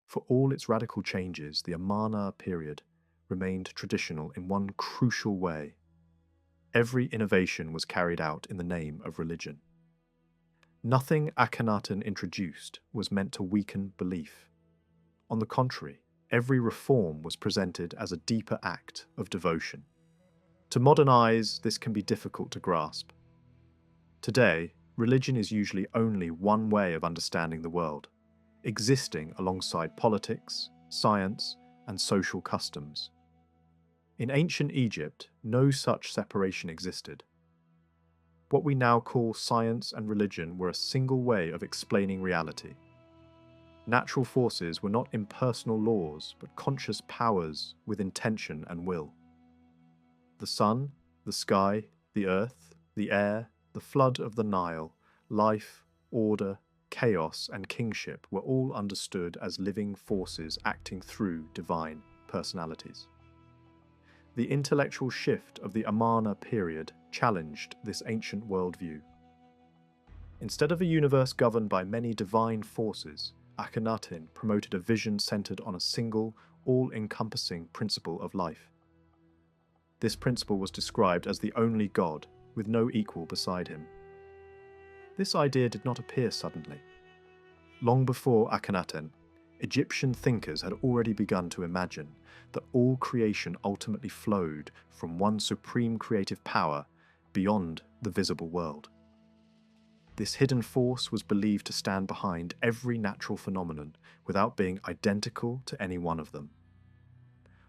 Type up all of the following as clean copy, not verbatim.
For all its radical changes, the Amarna period remained traditional in one crucial way. Every innovation was carried out in the name of religion. Nothing Akhenaten introduced was meant to weaken belief. On the contrary, every reform was presented as a deeper act of devotion. To modernize, this can be difficult to grasp. Today, religion is usually only one way of understanding the world, existing alongside politics, science, and social customs. In ancient Egypt, no such separation existed. What we now call science and religion were a single way of explaining reality. Natural forces were not impersonal laws, but conscious powers with intention and will. The sun, the sky, the earth, the air, the flood of the Nile, life, order, chaos, and kingship were all understood as living forces acting through divine personalities. The intellectual shift of the Amarna period challenged this ancient worldview. Instead of a universe governed by many divine forces, Akhenaten promoted a vision centered on a single, all-encompassing principle of life. This principle was described as the only God, with no equal beside him. This idea did not appear suddenly. Long before Akhenaten, Egyptian thinkers had already begun to imagine that all creation ultimately flowed from one supreme creative power beyond the visible world. This hidden force was believed to stand behind every natural phenomenon without being identical to any one of them.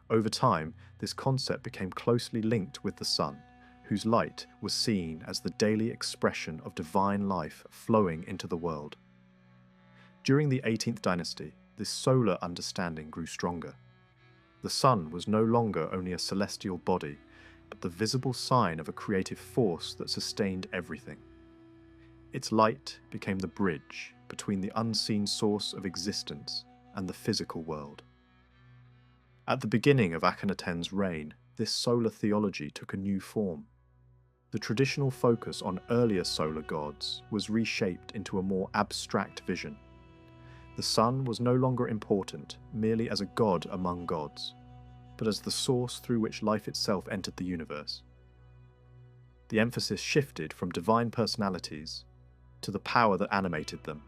Over time, this concept became closely linked with the sun, whose light was seen as the daily expression of divine life flowing into the world. During the 18th dynasty, this solar understanding grew stronger. The sun was no longer only a celestial body, but the visible sign of a creative force that sustained everything. Its light became the bridge between the unseen source of existence and the physical world. At the beginning of Akhenaten's reign, this solar theology took a new form. The traditional focus on earlier solar gods was reshaped into a more abstract vision. The sun was no longer important merely as a god among gods, but as the source through which life itself entered the universe. The emphasis shifted from divine personalities to the power that animated them.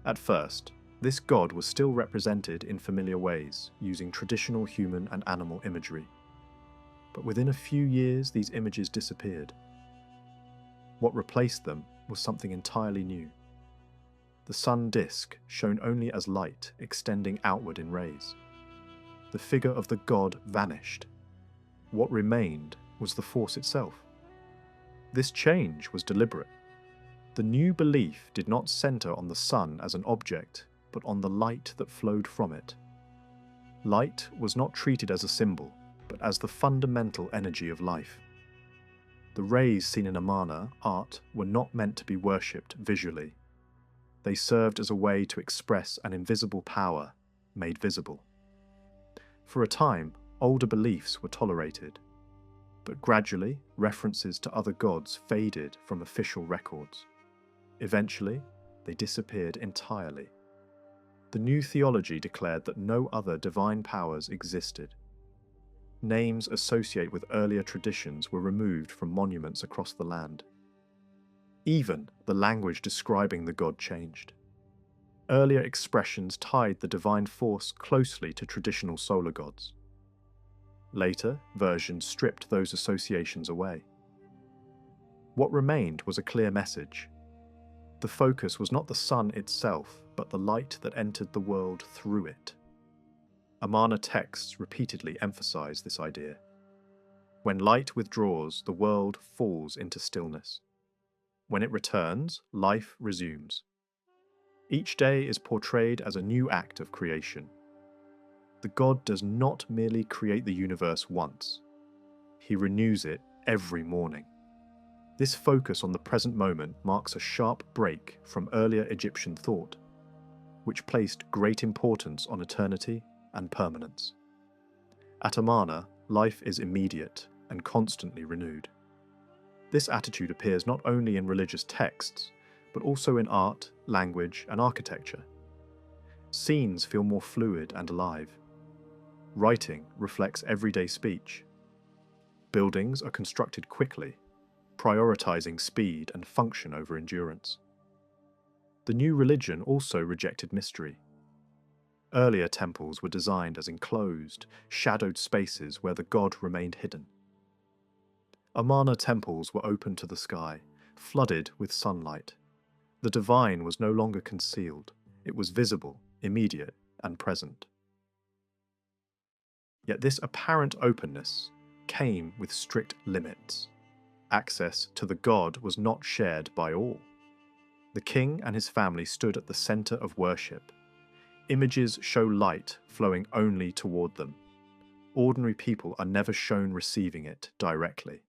At first, this god was still represented in familiar ways, using traditional human and animal imagery. But within a few years, these images disappeared. What replaced them was something entirely new. The sun disk, shown only as light extending outward in rays. The figure of the god vanished. What remained was the force itself. This change was deliberate. The new belief did not center on the sun as an object, but on the light that flowed from it. Light was not treated as a symbol, but as the fundamental energy of life. The rays seen in Amarna art were not meant to be worshipped visually. They served as a way to express an invisible power made visible. For a time, older beliefs were tolerated, but gradually references to other gods faded from official records. Eventually, they disappeared entirely. The new theology declared that no other divine powers existed. Names associated with earlier traditions were removed from monuments across the land. Even the language describing the god changed. Earlier expressions tied the divine force closely to traditional solar gods. Later versions stripped those associations away. What remained was a clear message. The focus was not the sun itself, but the light that entered the world through it. Amarna texts repeatedly emphasize this idea. When light withdraws, the world falls into stillness. When it returns, life resumes. Each day is portrayed as a new act of creation. The god does not merely create the universe once. He renews it every morning. This focus on the present moment marks a sharp break from earlier Egyptian thought, which placed great importance on eternity and permanence. At Amarna, life is immediate and constantly renewed. This attitude appears not only in religious texts, but also in art, language, and architecture. Scenes feel more fluid and alive. Writing reflects everyday speech. Buildings are constructed quickly, prioritizing speed and function over endurance. The new religion also rejected mystery. Earlier temples were designed as enclosed, shadowed spaces where the god remained hidden. Amarna temples were open to the sky, flooded with sunlight. The divine was no longer concealed, it was visible, immediate, and present. Yet this apparent openness came with strict limits. Access to the god was not shared by all. The king and his family stood at the center of worship. Images show light flowing only toward them. Ordinary people are never shown receiving it directly.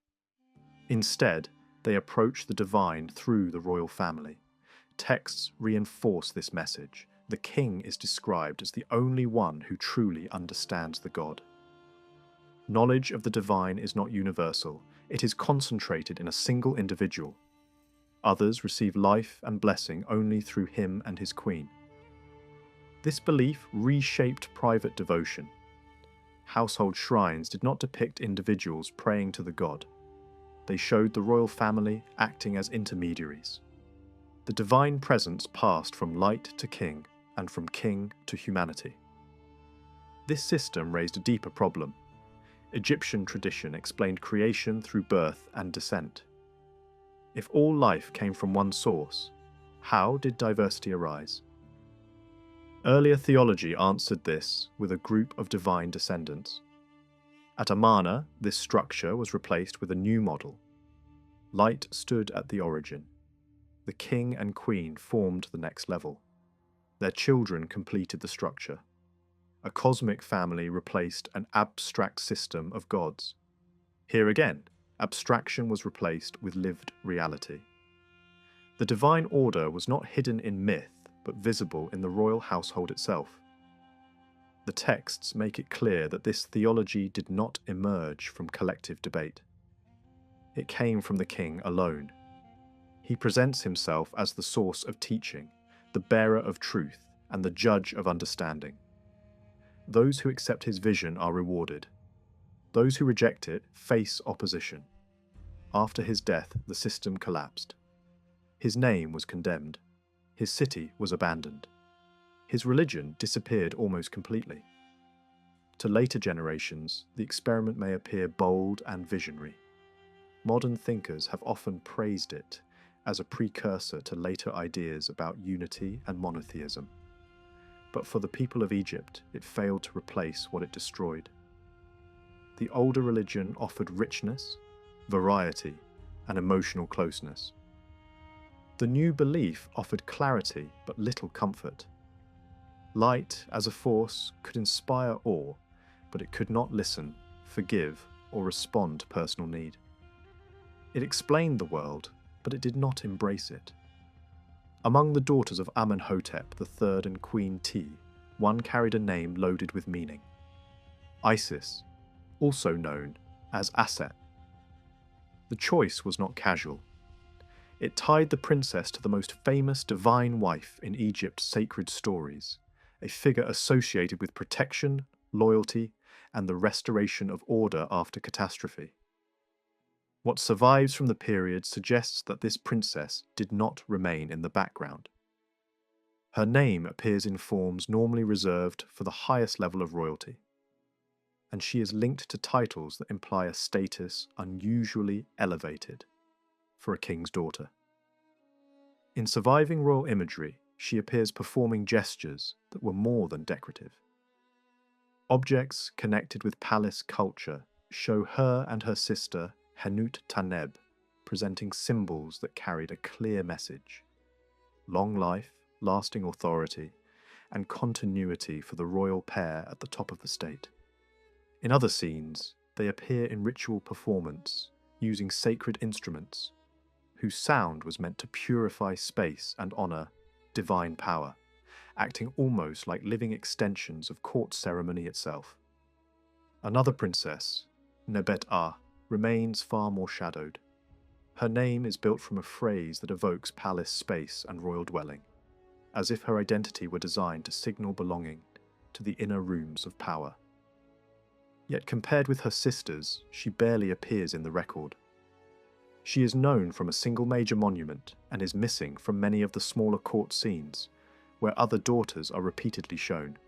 Instead, they approach the divine through the royal family. Texts reinforce this message. The king is described as the only one who truly understands the god. Knowledge of the divine is not universal. It is concentrated in a single individual. Others receive life and blessing only through him and his queen. This belief reshaped private devotion. Household shrines did not depict individuals praying to the god. They showed the royal family acting as intermediaries. The divine presence passed from light to king and from king to humanity. This system raised a deeper problem. Egyptian tradition explained creation through birth and descent. If all life came from one source, how did diversity arise? Earlier theology answered this with a group of divine descendants. At Amarna, this structure was replaced with a new model. Light stood at the origin. The king and queen formed the next level. Their children completed the structure. A cosmic family replaced an abstract system of gods. Here again, abstraction was replaced with lived reality. The divine order was not hidden in myth, but visible in the royal household itself. The texts make it clear that this theology did not emerge from collective debate. It came from the king alone. He presents himself as the source of teaching, the bearer of truth, and the judge of understanding. Those who accept his vision are rewarded. Those who reject it face opposition. After his death, the system collapsed. His name was condemned. His city was abandoned. His religion disappeared almost completely. To later generations, the experiment may appear bold and visionary. Modern thinkers have often praised it as a precursor to later ideas about unity and monotheism. But for the people of Egypt, it failed to replace what it destroyed. The older religion offered richness, variety, and emotional closeness. The new belief offered clarity but little comfort. Light, as a force, could inspire awe, but it could not listen, forgive, or respond to personal need. It explained the world, but it did not embrace it. Among the daughters of Amenhotep III and Queen Ti, one carried a name loaded with meaning. Isis, also known as Aset. The choice was not casual. It tied the princess to the most famous divine wife in Egypt's sacred stories, a figure associated with protection, loyalty, and the restoration of order after catastrophe. What survives from the period suggests that this princess did not remain in the background. Her name appears in forms normally reserved for the highest level of royalty, and she is linked to titles that imply a status unusually elevated for a king's daughter. In surviving royal imagery, she appears performing gestures that were more than decorative. Objects connected with palace culture show her and her sister Taneb presenting symbols that carried a clear message: long life, lasting authority, and continuity for the royal pair at the top of the state. In other scenes, they appear in ritual performance, using sacred instruments, whose sound was meant to purify space and honor divine power, acting almost like living extensions of court ceremony itself. Another princess, Nebet-Ah, remains far more shadowed. Her name is built from a phrase that evokes palace space and royal dwelling. as if her identity were designed to signal belonging to the inner rooms of power. Yet compared with her sisters, she barely appears in the record. She is known from a single major monument and is missing from many of the smaller court scenes, where other daughters are repeatedly shown.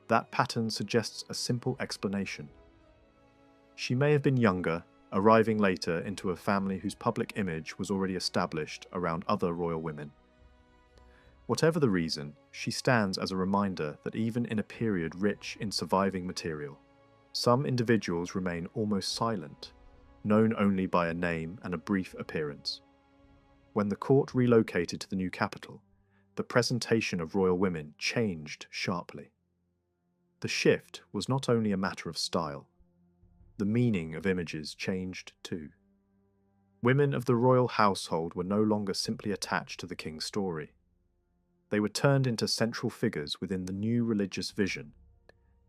That pattern suggests a simple explanation. She may have been younger, arriving later into a family whose public image was already established around other royal women. Whatever the reason, she stands as a reminder that even in a period rich in surviving material, some individuals remain almost silent, known only by a name and a brief appearance. When the court relocated to the new capital, the presentation of royal women changed sharply. The shift was not only a matter of style. The meaning of images changed too. Women of the royal household were no longer simply attached to the king's story. They were turned into central figures within the new religious vision,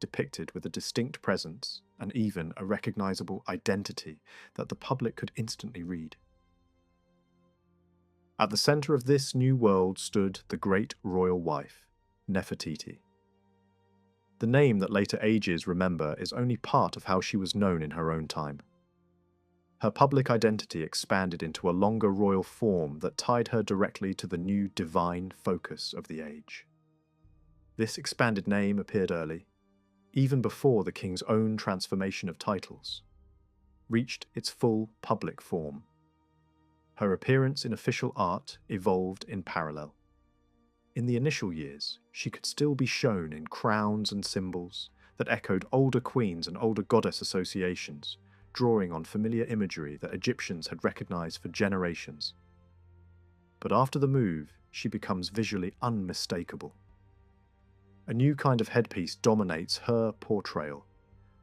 depicted with a distinct presence and even a recognizable identity that the public could instantly read. At the center of this new world stood the great royal wife, Nefertiti. The name that later ages remember is only part of how she was known in her own time. Her public identity expanded into a longer royal form that tied her directly to the new divine focus of the age. This expanded name appeared early, even before the king's own transformation of titles, reached its full public form. Her appearance in official art evolved in parallel. In the initial years, she could still be shown in crowns and symbols that echoed older queens and older goddess associations, drawing on familiar imagery that Egyptians had recognized for generations. But after the move, she becomes visually unmistakable. A new kind of headpiece dominates her portrayal,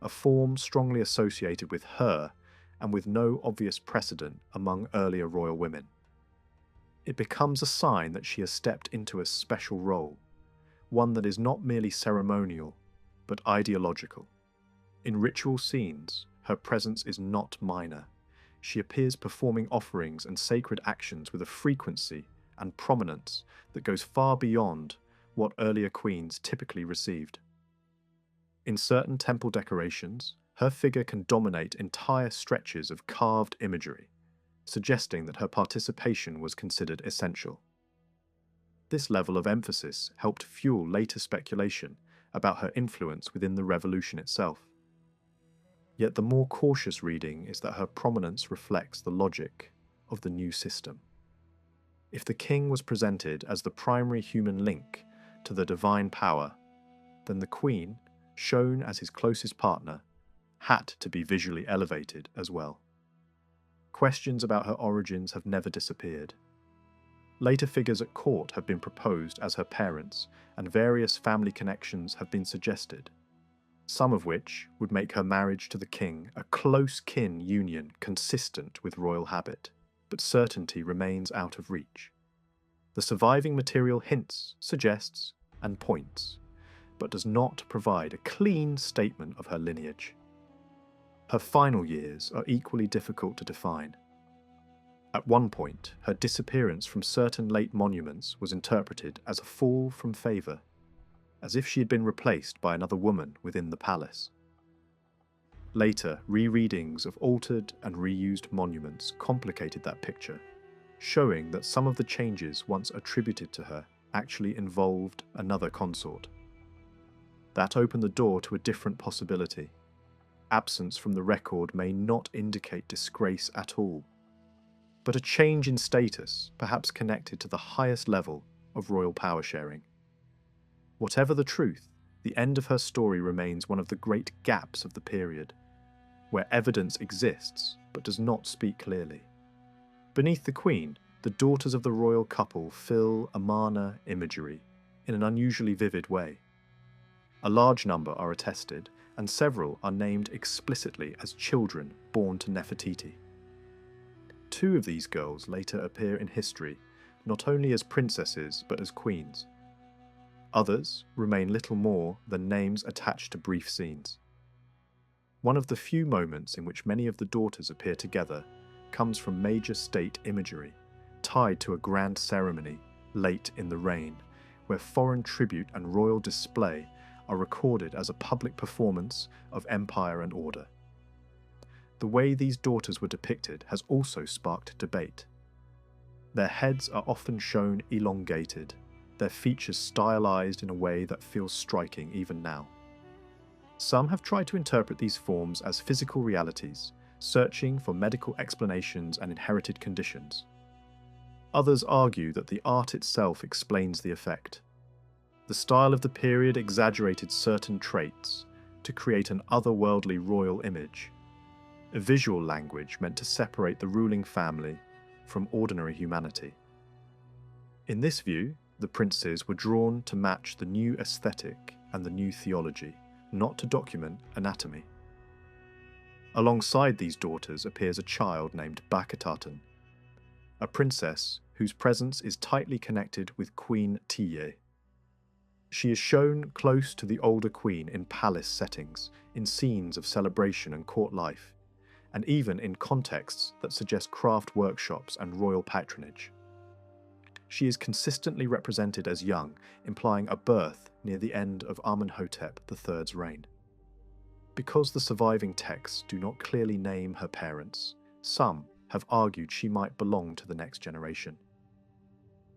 a form strongly associated with her and with no obvious precedent among earlier royal women. It becomes a sign that she has stepped into a special role, one that is not merely ceremonial, but ideological. In ritual scenes, her presence is not minor. She appears performing offerings and sacred actions with a frequency and prominence that goes far beyond what earlier queens typically received. In certain temple decorations, her figure can dominate entire stretches of carved imagery, suggesting that her participation was considered essential. This level of emphasis helped fuel later speculation about her influence within the revolution itself. Yet the more cautious reading is that her prominence reflects the logic of the new system. If the king was presented as the primary human link to the divine power, then the queen, shown as his closest partner, had to be visually elevated as well. Questions about her origins have never disappeared. Later figures at court have been proposed as her parents, and various family connections have been suggested, some of which would make her marriage to the king a close kin union consistent with royal habit, but certainty remains out of reach. The surviving material hints, suggests, and points, but does not provide a clean statement of her lineage. Her final years are equally difficult to define. At one point, her disappearance from certain late monuments was interpreted as a fall from favour, as if she had been replaced by another woman within the palace. Later, rereadings of altered and reused monuments complicated that picture, showing that some of the changes once attributed to her actually involved another consort. That opened the door to a different possibility. Absence from the record may not indicate disgrace at all, but a change in status, perhaps connected to the highest level of royal power sharing. Whatever the truth, the end of her story remains one of the great gaps of the period, where evidence exists but does not speak clearly. Beneath the queen, the daughters of the royal couple fill Amarna imagery in an unusually vivid way. A large number are attested, and several are named explicitly as children born to Nefertiti. Two of these girls later appear in history, not only as princesses but as queens. Others remain little more than names attached to brief scenes. One of the few moments in which many of the daughters appear together comes from major state imagery, tied to a grand ceremony late in the reign, where foreign tribute and royal display are recorded as a public performance of empire and order. The way these daughters were depicted has also sparked debate. Their heads are often shown elongated, their features stylized in a way that feels striking even now. Some have tried to interpret these forms as physical realities, searching for medical explanations and inherited conditions. Others argue that the art itself explains the effect. The style of the period exaggerated certain traits to create an otherworldly royal image, a visual language meant to separate the ruling family from ordinary humanity. In this view, the princes were drawn to match the new aesthetic and the new theology, not to document anatomy. Alongside these daughters appears a child named AKHENATEN, a princess whose presence is tightly connected with Queen Tiye. She is shown close to the older queen in palace settings, in scenes of celebration and court life, and even in contexts that suggest craft workshops and royal patronage. She is consistently represented as young, implying a birth near the end of Amenhotep III's reign. Because the surviving texts do not clearly name her parents, some have argued she might belong to the next generation.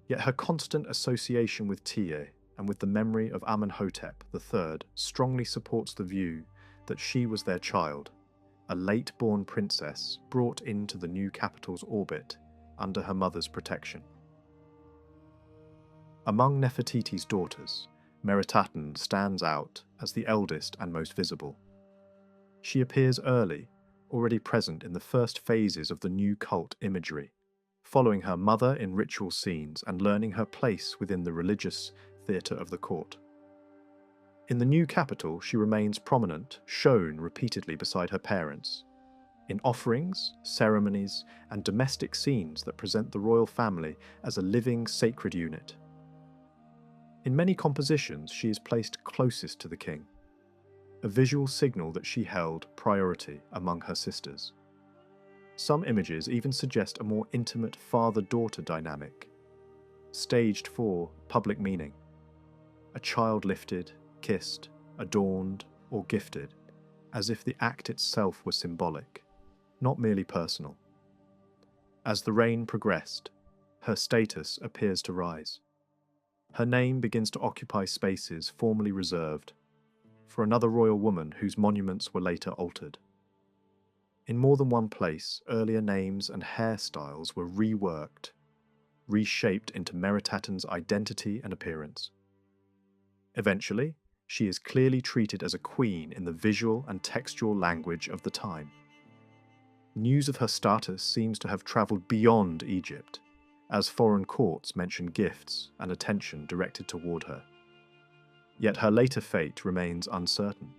Yet her constant association with Tiye and with the memory of Amenhotep III strongly supports the view that she was their child, a late-born princess brought into the new capital's orbit under her mother's protection. Among Nefertiti's daughters, Nefertiti stands out as the eldest and most visible. She appears early, already present in the first phases of the new cult imagery, following her mother in ritual scenes and learning her place within the religious theatre of the court. In the new capital, she remains prominent, shown repeatedly beside her parents, in offerings, ceremonies, and domestic scenes that present the royal family as a living, sacred unit. In many compositions, she is placed closest to the king, a visual signal that she held priority among her sisters. Some images even suggest a more intimate father-daughter dynamic, staged for public meaning. A child lifted, kissed, adorned, or gifted, as if the act itself was symbolic, not merely personal. As the reign progressed, her status appears to rise. Her name begins to occupy spaces formerly reserved for another royal woman whose monuments were later altered. In more than one place, earlier names and hairstyles were reworked, reshaped into Nefertiti's identity and appearance. Eventually, she is clearly treated as a queen in the visual and textual language of the time. News of her status seems to have travelled beyond Egypt, as foreign courts mention gifts and attention directed toward her. Yet her later fate remains uncertain.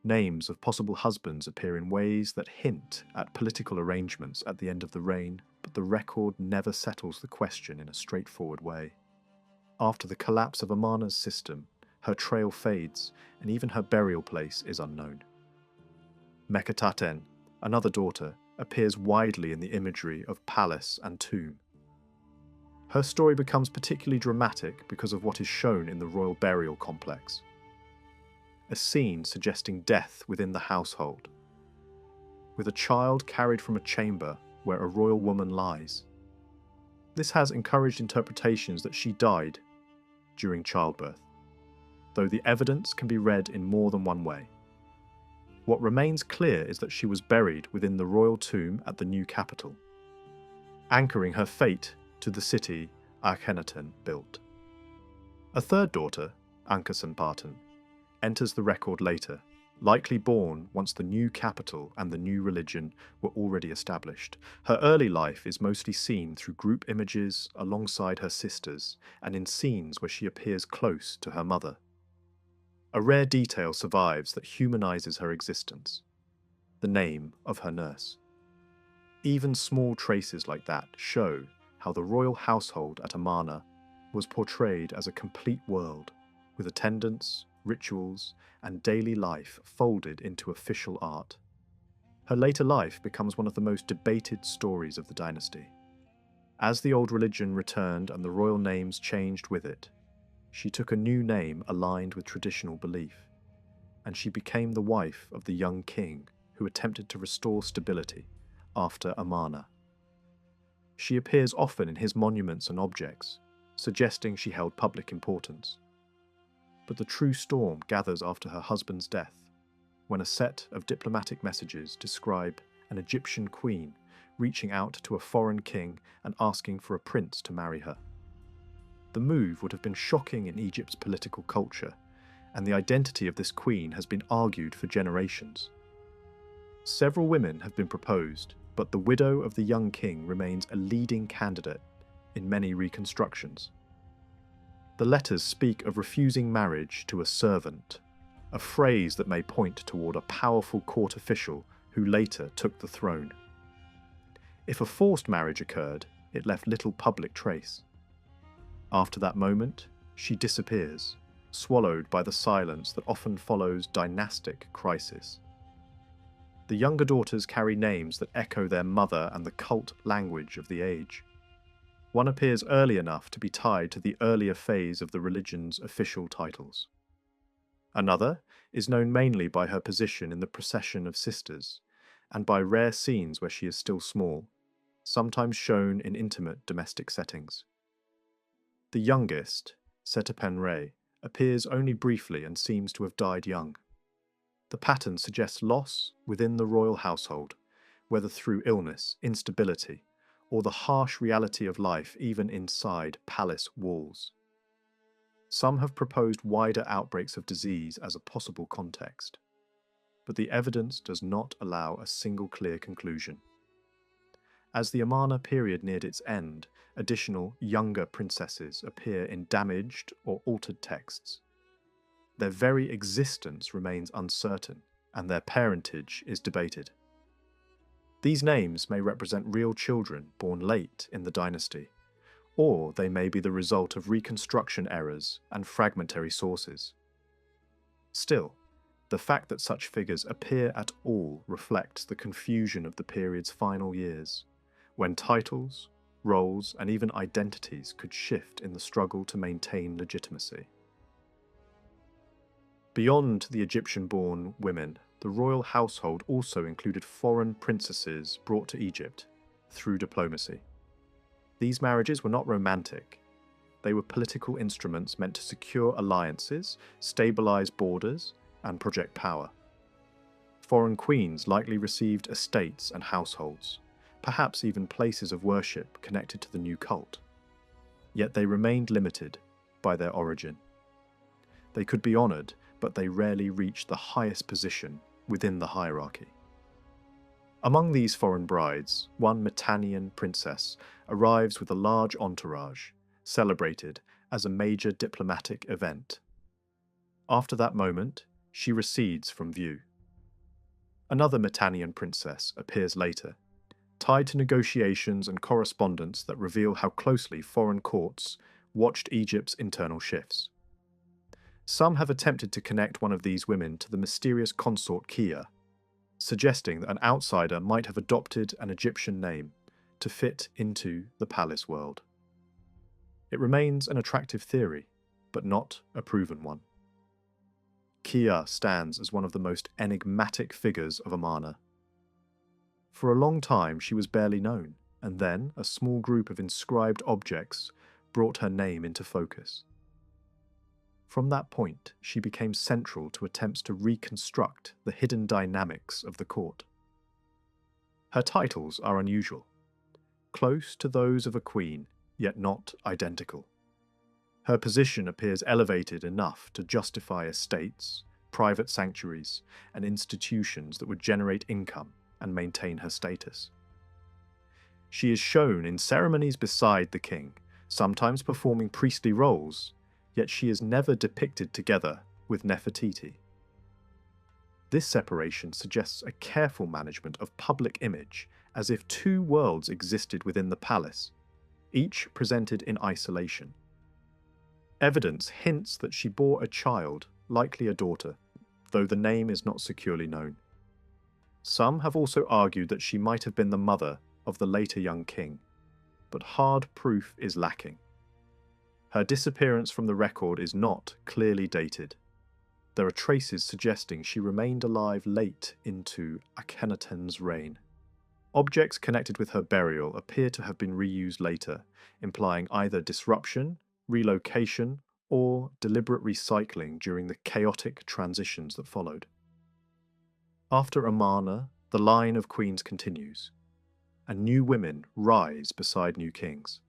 Names of possible husbands appear in ways that hint at political arrangements at the end of the reign, but the record never settles the question in a straightforward way. After the collapse of Amarna's system, her trail fades, and even her burial place is unknown. Nefertiti, another daughter, appears widely in the imagery of palace and tomb. Her story becomes particularly dramatic because of what is shown in the royal burial complex, a scene suggesting death within the household, with a child carried from a chamber where a royal woman lies. This has encouraged interpretations that she died during childbirth, though the evidence can be read in more than one way. What remains clear is that she was buried within the royal tomb at the new capital, anchoring her fate to the city AKHENATEN built. A third daughter, Ankhesenparten, enters the record later, likely born once the new capital and the new religion were already established. Her early life is mostly seen through group images alongside her sisters and in scenes where she appears close to her mother. A rare detail survives that humanizes her existence: the name of her nurse. Even small traces like that show how the royal household at Amarna was portrayed as a complete world, with attendance, rituals, and daily life folded into official art. Her later life becomes one of the most debated stories of the dynasty. As the old religion returned and the royal names changed with it, she took a new name aligned with traditional belief, and she became the wife of the young king who attempted to restore stability after Amarna. She appears often in his monuments and objects, suggesting she held public importance. But the true storm gathers after her husband's death, when a set of diplomatic messages describe an Egyptian queen reaching out to a foreign king and asking for a prince to marry her. The move would have been shocking in Egypt's political culture, and the identity of this queen has been argued for generations. Several women have been proposed, but the widow of the young king remains a leading candidate in many reconstructions. The letters speak of refusing marriage to a servant, a phrase that may point toward a powerful court official who later took the throne. If a forced marriage occurred, it left little public trace. After that moment, she disappears, swallowed by the silence that often follows dynastic crisis. The younger daughters carry names that echo their mother and the cult language of the age. One appears early enough to be tied to the earlier phase of the religion's official titles. Another is known mainly by her position in the procession of sisters, and by rare scenes where she is still small, sometimes shown in intimate domestic settings. The youngest, Setepen-Re, appears only briefly and seems to have died young. The pattern suggests loss within the royal household, whether through illness, instability, or the harsh reality of life even inside palace walls. Some have proposed wider outbreaks of disease as a possible context, but the evidence does not allow a single clear conclusion. As the Amarna period neared its end, additional younger princesses appear in damaged or altered texts. Their very existence remains uncertain, and their parentage is debated. These names may represent real children born late in the dynasty, or they may be the result of reconstruction errors and fragmentary sources. Still, the fact that such figures appear at all reflects the confusion of the period's final years, when titles, roles, and even identities could shift in the struggle to maintain legitimacy. Beyond the Egyptian-born women, the royal household also included foreign princesses brought to Egypt through diplomacy. These marriages were not romantic. They were political instruments meant to secure alliances, stabilize borders, and project power. Foreign queens likely received estates and households, perhaps even places of worship connected to the new cult. Yet they remained limited by their origin. They could be honoured, but they rarely reached the highest position within the hierarchy. Among these foreign brides, one Mitannian princess arrives with a large entourage, celebrated as a major diplomatic event. After that moment, she recedes from view. Another Mitannian princess appears later, tied to negotiations and correspondence that reveal how closely foreign courts watched Egypt's internal shifts. Some have attempted to connect one of these women to the mysterious consort Kia, suggesting that an outsider might have adopted an Egyptian name to fit into the palace world. It remains an attractive theory, but not a proven one. Kia stands as one of the most enigmatic figures of Amarna. For a long time she was barely known, and then a small group of inscribed objects brought her name into focus. From that point, she became central to attempts to reconstruct the hidden dynamics of the court. Her titles are unusual, close to those of a queen, yet not identical. Her position appears elevated enough to justify estates, private sanctuaries, and institutions that would generate income and maintain her status. She is shown in ceremonies beside the king, sometimes performing priestly roles, yet she is never depicted together with Nefertiti. This separation suggests a careful management of public image, as if two worlds existed within the palace, each presented in isolation. Evidence hints that she bore a child, likely a daughter, though the name is not securely known. Some have also argued that she might have been the mother of the later young king. but hard proof is lacking. Her disappearance from the record is not clearly dated. There are traces suggesting she remained alive late into AKHENATEN'S reign. Objects connected with her burial appear to have been reused later, implying either disruption, relocation, or deliberate recycling during the chaotic transitions that followed. After Amarna, the line of queens continues, and new women rise beside new kings.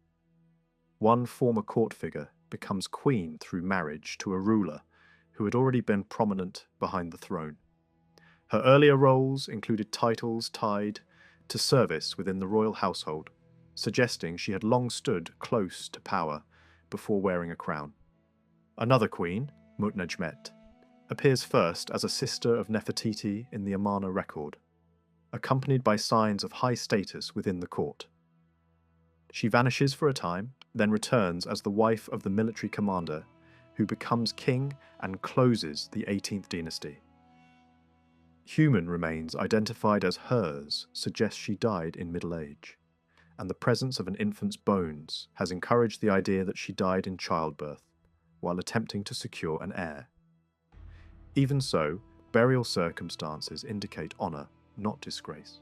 One former court figure becomes queen through marriage to a ruler who had already been prominent behind the throne. Her earlier roles included titles tied to service within the royal household, suggesting she had long stood close to power before wearing a crown. Another queen, Mutnejmet, appears first as a sister of Nefertiti in the Amarna record, accompanied by signs of high status within the court. She vanishes for a time, then returns as the wife of the military commander, who becomes king and closes the 18th dynasty. Human remains identified as hers suggest she died in middle age, and the presence of an infant's bones has encouraged the idea that she died in childbirth, while attempting to secure an heir. Even so, burial circumstances indicate honour, not disgrace.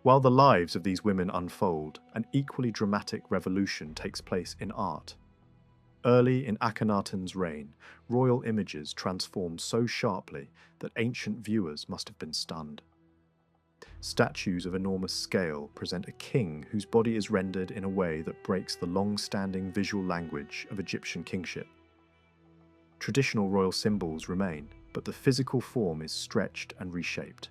While the lives of these women unfold, an equally dramatic revolution takes place in art. Early in Akhenaten's reign, royal images transformed so sharply that ancient viewers must have been stunned. Statues of enormous scale present a king whose body is rendered in a way that breaks the long-standing visual language of Egyptian kingship. Traditional royal symbols remain, but the physical form is stretched and reshaped.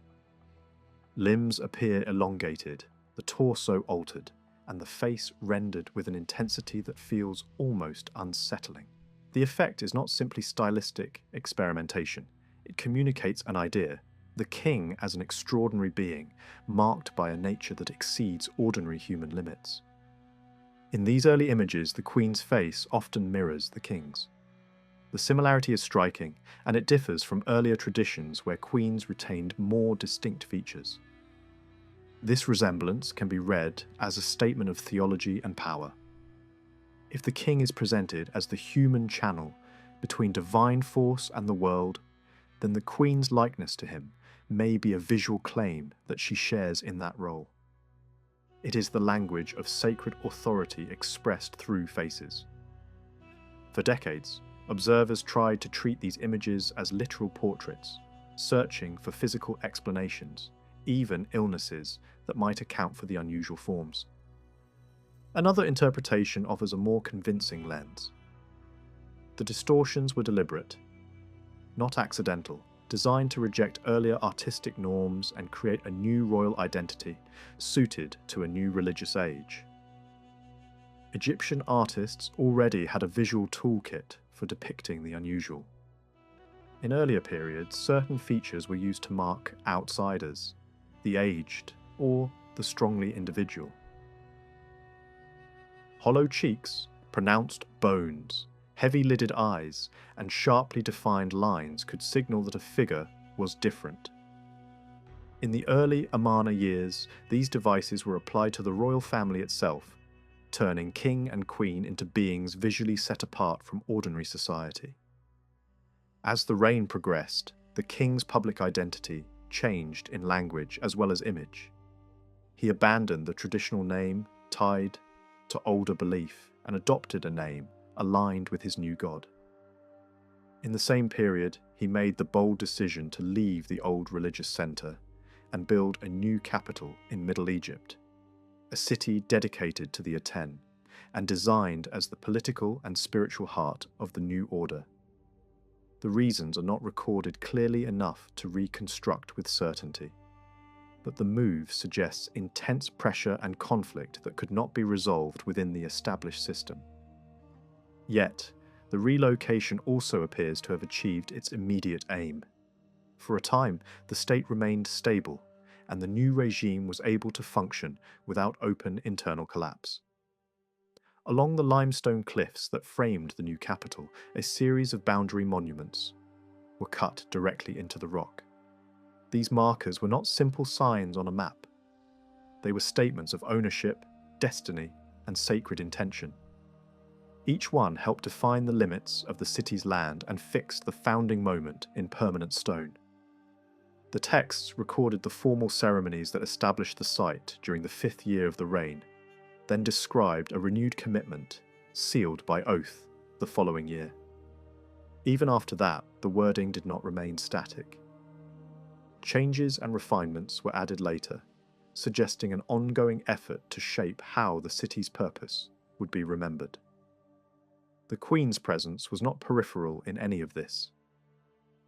Limbs appear elongated, the torso altered, and the face rendered with an intensity that feels almost unsettling. The effect is not simply stylistic experimentation. It communicates an idea: the king as an extraordinary being, marked by a nature that exceeds ordinary human limits. In these early images, the queen's face often mirrors the king's. The similarity is striking, and it differs from earlier traditions where queens retained more distinct features. This resemblance can be read as a statement of theology and power. If the king is presented as the human channel between divine force and the world, then the queen's likeness to him may be a visual claim that she shares in that role. It is the language of sacred authority expressed through faces. For decades, observers tried to treat these images as literal portraits, searching for physical explanations, even illnesses that might account for the unusual forms. Another interpretation offers a more convincing lens. The distortions were deliberate, not accidental, designed to reject earlier artistic norms and create a new royal identity suited to a new religious age. Egyptian artists already had a visual toolkit for depicting the unusual. In earlier periods, certain features were used to mark outsiders, the aged, or the strongly individual. Hollow cheeks, pronounced bones, heavy-lidded eyes, and sharply defined lines could signal that a figure was different. In the early Amarna years, these devices were applied to the royal family itself, turning king and queen into beings visually set apart from ordinary society. As the reign progressed, the king's public identity changed in language as well as image. He abandoned the traditional name tied to older belief and adopted a name aligned with his new god. In the same period, he made the bold decision to leave the old religious centre and build a new capital in Middle Egypt, a city dedicated to the Aten and designed as the political and spiritual heart of the new order. The reasons are not recorded clearly enough to reconstruct with certainty, but the move suggests intense pressure and conflict that could not be resolved within the established system. Yet, the relocation also appears to have achieved its immediate aim. For a time, the state remained stable, and the new regime was able to function without open internal collapse. Along the limestone cliffs that framed the new capital, a series of boundary monuments were cut directly into the rock. These markers were not simple signs on a map. They were statements of ownership, destiny, and sacred intention. Each one helped define the limits of the city's land and fixed the founding moment in permanent stone. The texts recorded the formal ceremonies that established the site during the 5th year of the reign, then described a renewed commitment, sealed by oath, the following year. Even after that, the wording did not remain static. Changes and refinements were added later, suggesting an ongoing effort to shape how the city's purpose would be remembered. The Queen's presence was not peripheral in any of this.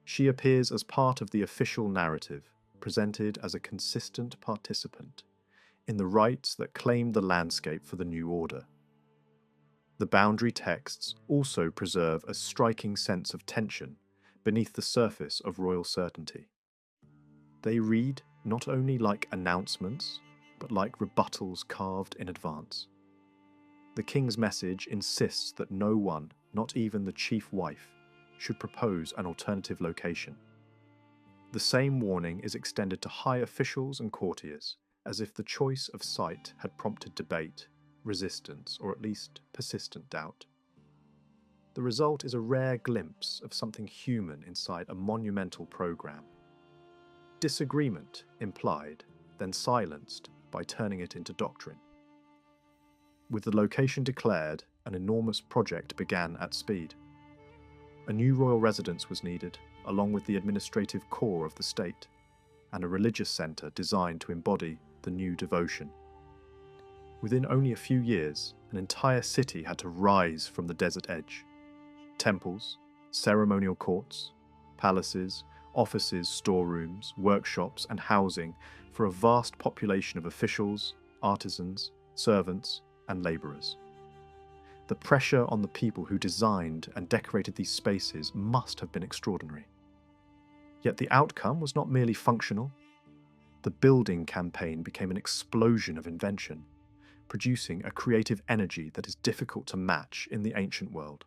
She appears as part of the official narrative, presented as a consistent participant in the rites that claimed the landscape for the new order. The boundary texts also preserve a striking sense of tension beneath the surface of royal certainty. They read not only like announcements, but like rebuttals carved in advance. The king's message insists that no one, not even the chief wife, should propose an alternative location. The same warning is extended to high officials and courtiers, as if the choice of site had prompted debate, resistance, or at least persistent doubt. The result is a rare glimpse of something human inside a monumental program. Disagreement implied, then silenced by turning it into doctrine. With the location declared, an enormous project began at speed. A new royal residence was needed, along with the administrative core of the state, and a religious centre designed to embody the new devotion. Within only a few years, an entire city had to rise from the desert edge. Temples, ceremonial courts, palaces, offices, storerooms, workshops, and housing for a vast population of officials, artisans, servants, and labourers. The pressure on the people who designed and decorated these spaces must have been extraordinary. Yet the outcome was not merely functional. The building campaign became an explosion of invention, producing a creative energy that is difficult to match in the ancient world.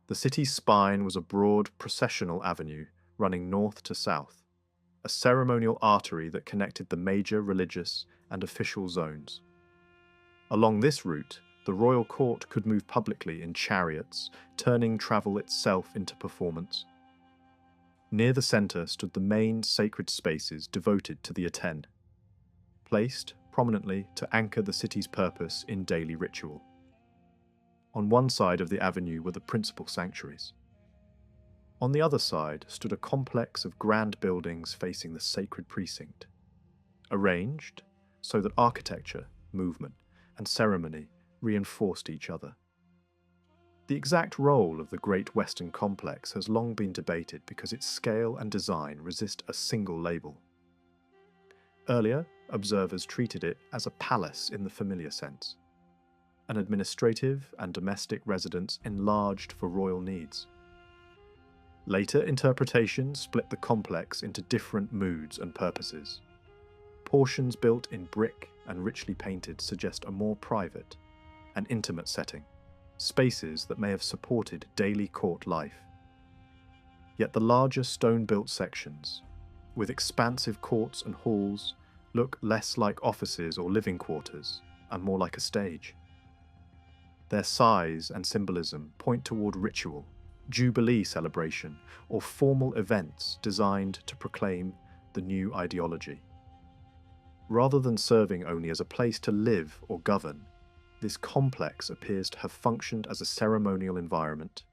The city's spine was a broad processional avenue running north to south, a ceremonial artery that connected the major religious and official zones. Along this route, the royal court could move publicly in chariots, turning travel itself into performance. Near the centre stood the main sacred spaces devoted to the Aten, placed prominently to anchor the city's purpose in daily ritual. On one side of the avenue were the principal sanctuaries. On the other side stood a complex of grand buildings facing the sacred precinct, arranged so that architecture, movement, and ceremony reinforced each other. The exact role of the Great Western Complex has long been debated because its scale and design resist a single label. Earlier, observers treated it as a palace in the familiar sense, an administrative and domestic residence enlarged for royal needs. Later interpretations split the complex into different moods and purposes. Portions built in brick and richly painted suggest a more private and intimate setting, spaces that may have supported daily court life. Yet the larger stone-built sections, with expansive courts and halls, look less like offices or living quarters and more like a stage. Their size and symbolism point toward ritual, jubilee celebration, or formal events designed to proclaim the new ideology. Rather than serving only as a place to live or govern, this complex appears to have functioned as a ceremonial environment,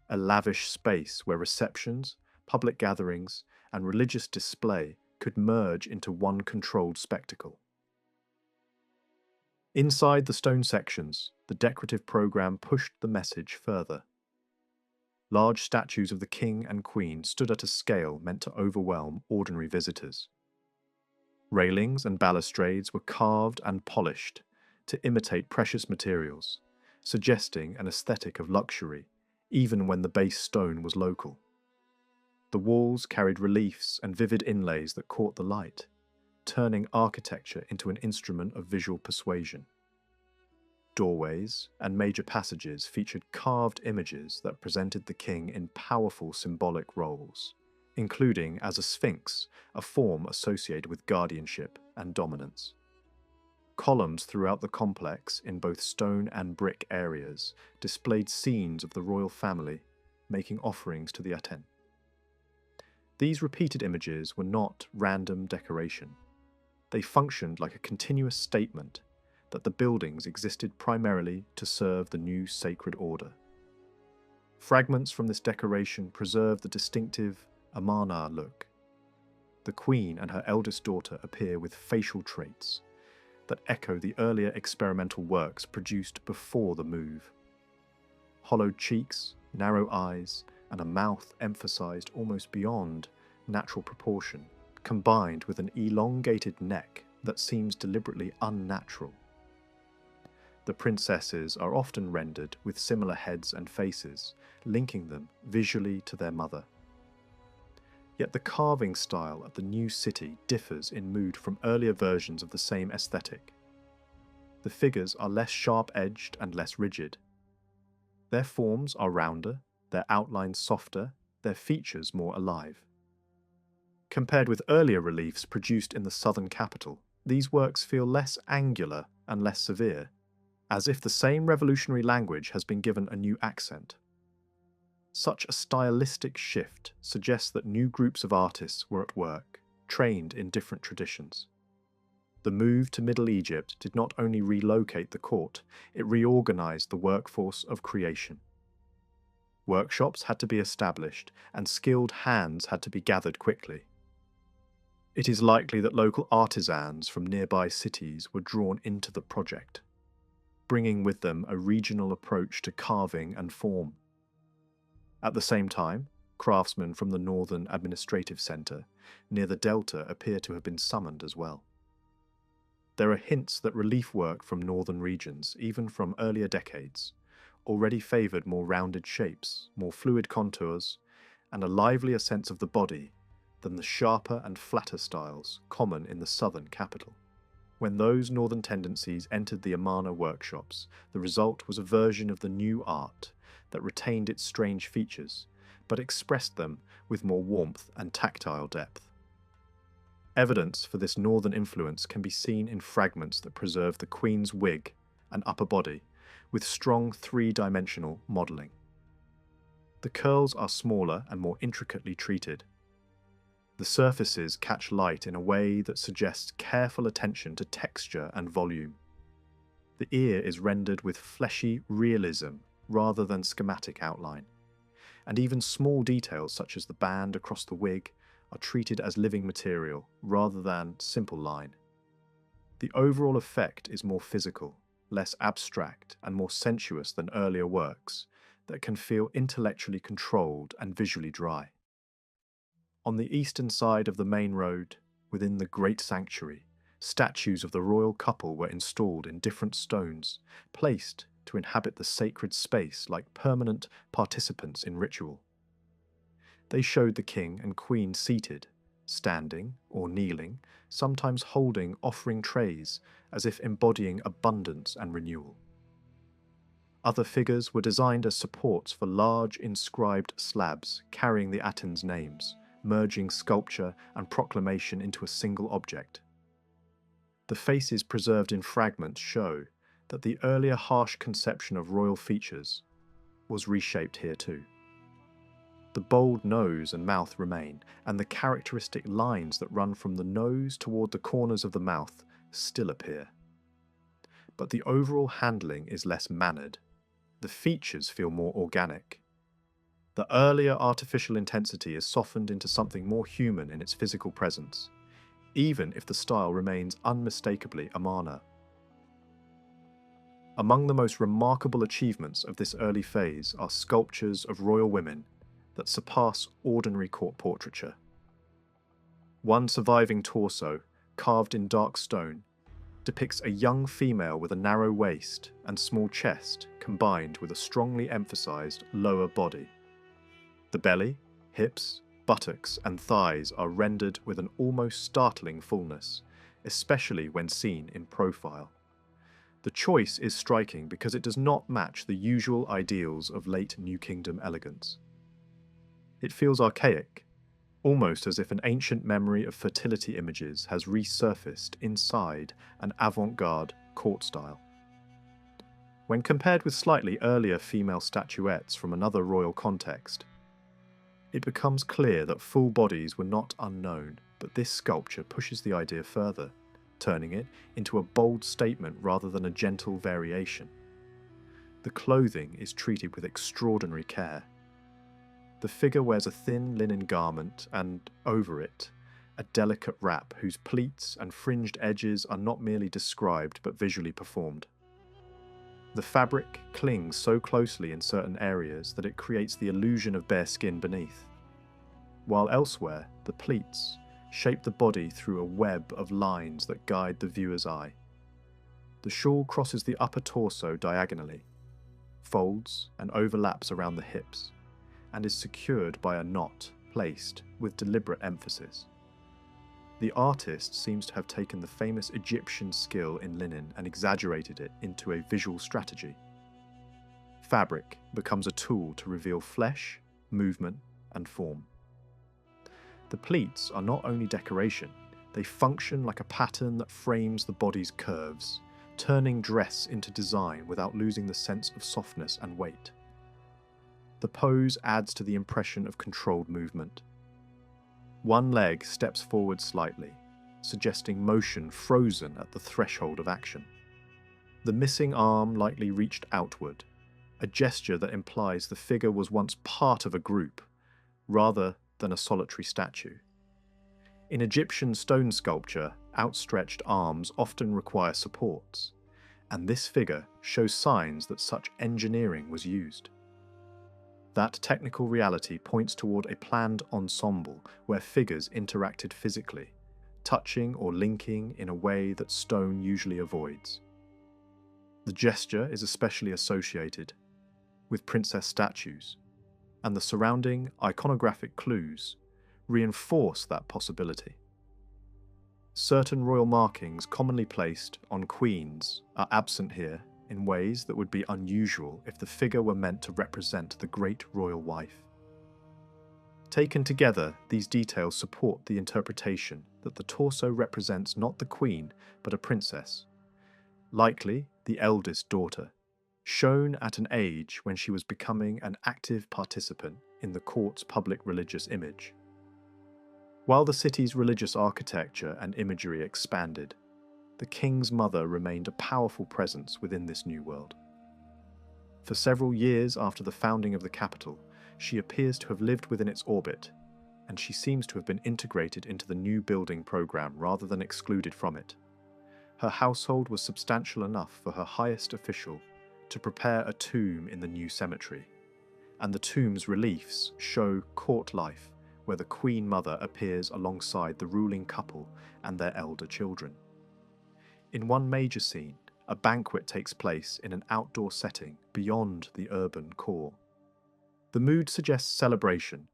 a lavish space where receptions, public gatherings, and religious display could merge into one controlled spectacle. Inside the stone sections, the decorative program pushed the message further. Large statues of the king and queen stood at a scale meant to overwhelm ordinary visitors. Railings and balustrades were carved and polished to imitate precious materials, suggesting an aesthetic of luxury, even when the base stone was local. The walls carried reliefs and vivid inlays that caught the light, turning architecture into an instrument of visual persuasion. Doorways and major passages featured carved images that presented the king in powerful symbolic roles, including as a sphinx, a form associated with guardianship and dominance. Columns throughout the complex, in both stone and brick areas, displayed scenes of the royal family making offerings to the Aten. These repeated images were not random decoration. They functioned like a continuous statement that the buildings existed primarily to serve the new sacred order. Fragments from this decoration preserve the distinctive Amarna look. The queen and her eldest daughter appear with facial traits that echo the earlier experimental works produced before the move. Hollowed cheeks, narrow eyes, and a mouth emphasized almost beyond natural proportion, combined with an elongated neck that seems deliberately unnatural. The princesses are often rendered with similar heads and faces, linking them visually to their mother. Yet the carving style of the new city differs in mood from earlier versions of the same aesthetic. The figures are less sharp-edged and less rigid. Their forms are rounder, their outlines softer, their features more alive. Compared with earlier reliefs produced in the southern capital, these works feel less angular and less severe, as if the same revolutionary language has been given a new accent. Such a stylistic shift suggests that new groups of artists were at work, trained in different traditions. The move to Middle Egypt did not only relocate the court, it reorganized the workforce of creation. Workshops had to be established, and skilled hands had to be gathered quickly. It is likely that local artisans from nearby cities were drawn into the project, bringing with them a regional approach to carving and form. At the same time, craftsmen from the Northern Administrative Centre near the Delta appear to have been summoned as well. There are hints that relief work from northern regions, even from earlier decades, already favoured more rounded shapes, more fluid contours, and a livelier sense of the body than the sharper and flatter styles common in the southern capital. When those northern tendencies entered the Amarna workshops, the result was a version of the new art that retained its strange features, but expressed them with more warmth and tactile depth. Evidence for this northern influence can be seen in fragments that preserve the queen's wig and upper body, with strong three-dimensional modelling. The curls are smaller and more intricately treated. The surfaces catch light in a way that suggests careful attention to texture and volume. The ear is rendered with fleshy realism rather than schematic outline, and even small details such as the band across the wig are treated as living material rather than simple line. The overall effect is more physical, less abstract, and more sensuous than earlier works that can feel intellectually controlled and visually dry. On the eastern side of the main road, within the great sanctuary, statues of the royal couple were installed in different stones, placed to inhabit the sacred space like permanent participants in ritual. They showed the king and queen seated, standing or kneeling, sometimes holding offering trays as if embodying abundance and renewal. Other figures were designed as supports for large inscribed slabs carrying the Aten's names, merging sculpture and proclamation into a single object. The faces preserved in fragments show that the earlier harsh conception of royal features was reshaped here too. The bold nose and mouth remain, and the characteristic lines that run from the nose toward the corners of the mouth still appear. But the overall handling is less mannered. The features feel more organic. The earlier artificial intensity is softened into something more human in its physical presence, even if the style remains unmistakably Amarna. Among the most remarkable achievements of this early phase are sculptures of royal women that surpass ordinary court portraiture. One surviving torso, carved in dark stone, depicts a young female with a narrow waist and small chest combined with a strongly emphasized lower body. The belly, hips, buttocks, and thighs are rendered with an almost startling fullness, especially when seen in profile. The choice is striking because it does not match the usual ideals of late New Kingdom elegance. It feels archaic, almost as if an ancient memory of fertility images has resurfaced inside an avant-garde court style. When compared with slightly earlier female statuettes from another royal context, it becomes clear that full bodies were not unknown, but this sculpture pushes the idea further, turning it into a bold statement rather than a gentle variation. The clothing is treated with extraordinary care. The figure wears a thin linen garment and, over it, a delicate wrap whose pleats and fringed edges are not merely described but visually performed. The fabric clings so closely in certain areas that it creates the illusion of bare skin beneath, while elsewhere the pleats shape the body through a web of lines that guide the viewer's eye. The shawl crosses the upper torso diagonally, folds and overlaps around the hips, and is secured by a knot placed with deliberate emphasis. The artist seems to have taken the famous Egyptian skill in linen and exaggerated it into a visual strategy. Fabric becomes a tool to reveal flesh, movement, and form. The pleats are not only decoration, they function like a pattern that frames the body's curves, turning dress into design without losing the sense of softness and weight. The pose adds to the impression of controlled movement. One leg steps forward slightly, suggesting motion frozen at the threshold of action. The missing arm likely reached outward, a gesture that implies the figure was once part of a group, rather than a solitary statue. In Egyptian stone sculpture, outstretched arms often require supports, and this figure shows signs that such engineering was used. That technical reality points toward a planned ensemble where figures interacted physically, touching or linking in a way that stone usually avoids. The gesture is especially associated with princess statues, and the surrounding iconographic clues reinforce that possibility. Certain royal markings commonly placed on queens are absent here in ways that would be unusual if the figure were meant to represent the great royal wife. Taken together, these details support the interpretation that the torso represents not the queen, but a princess, likely the eldest daughter, shown at an age when she was becoming an active participant in the court's public religious image. While the city's religious architecture and imagery expanded, the king's mother remained a powerful presence within this new world. For several years after the founding of the capital, she appears to have lived within its orbit, and she seems to have been integrated into the new building program rather than excluded from it. Her household was substantial enough for her highest official to prepare a tomb in the new cemetery, and the tomb's reliefs show court life where the Queen Mother appears alongside the ruling couple and their elder children. In one major scene, a banquet takes place in an outdoor setting beyond the urban core. The mood suggests celebration,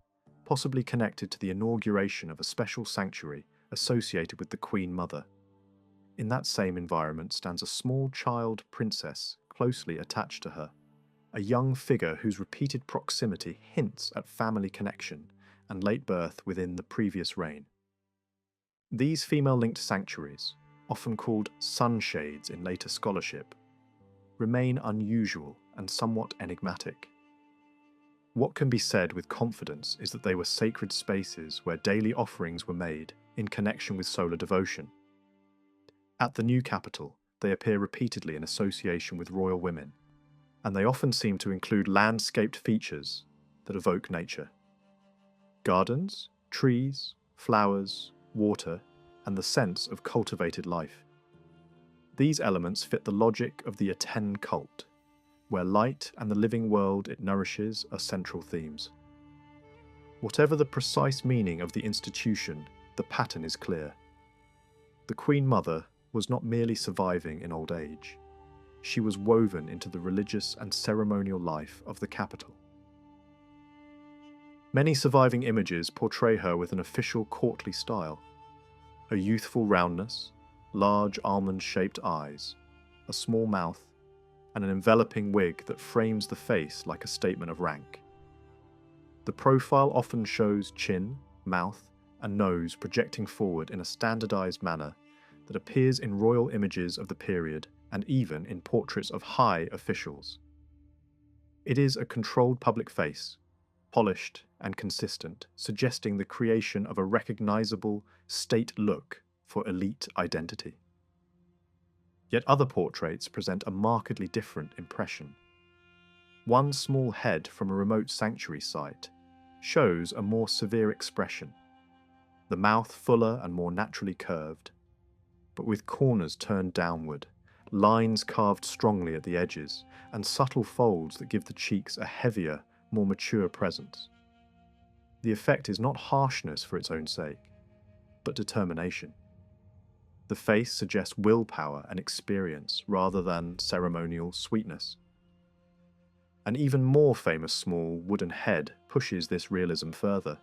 possibly connected to the inauguration of a special sanctuary associated with the Queen Mother. In that same environment stands a small child princess closely attached to her, a young figure whose repeated proximity hints at family connection and late birth within the previous reign. These female-linked sanctuaries, often called sunshades in later scholarship, remain unusual and somewhat enigmatic. What can be said with confidence is that they were sacred spaces where daily offerings were made in connection with solar devotion. At the new capital, they appear repeatedly in association with royal women, and they often seem to include landscaped features that evoke nature. Gardens, trees, flowers, water, and the sense of cultivated life. These elements fit the logic of the Aten cult, where light and the living world it nourishes are central themes. Whatever the precise meaning of the institution, the pattern is clear. The Queen Mother was not merely surviving in old age. She was woven into the religious and ceremonial life of the capital. Many surviving images portray her with an official courtly style. A youthful roundness, large almond-shaped eyes, a small mouth, and an enveloping wig that frames the face like a statement of rank. The profile often shows chin, mouth, and nose projecting forward in a standardized manner that appears in royal images of the period and even in portraits of high officials. It is a controlled public face, polished and consistent, suggesting the creation of a recognizable state look for elite identity. Yet other portraits present a markedly different impression. One small head from a remote sanctuary site shows a more severe expression, the mouth fuller and more naturally curved, but with corners turned downward, lines carved strongly at the edges, and subtle folds that give the cheeks a heavier, more mature presence. The effect is not harshness for its own sake, but determination. The face suggests willpower and experience rather than ceremonial sweetness. An even more famous small wooden head pushes this realism further.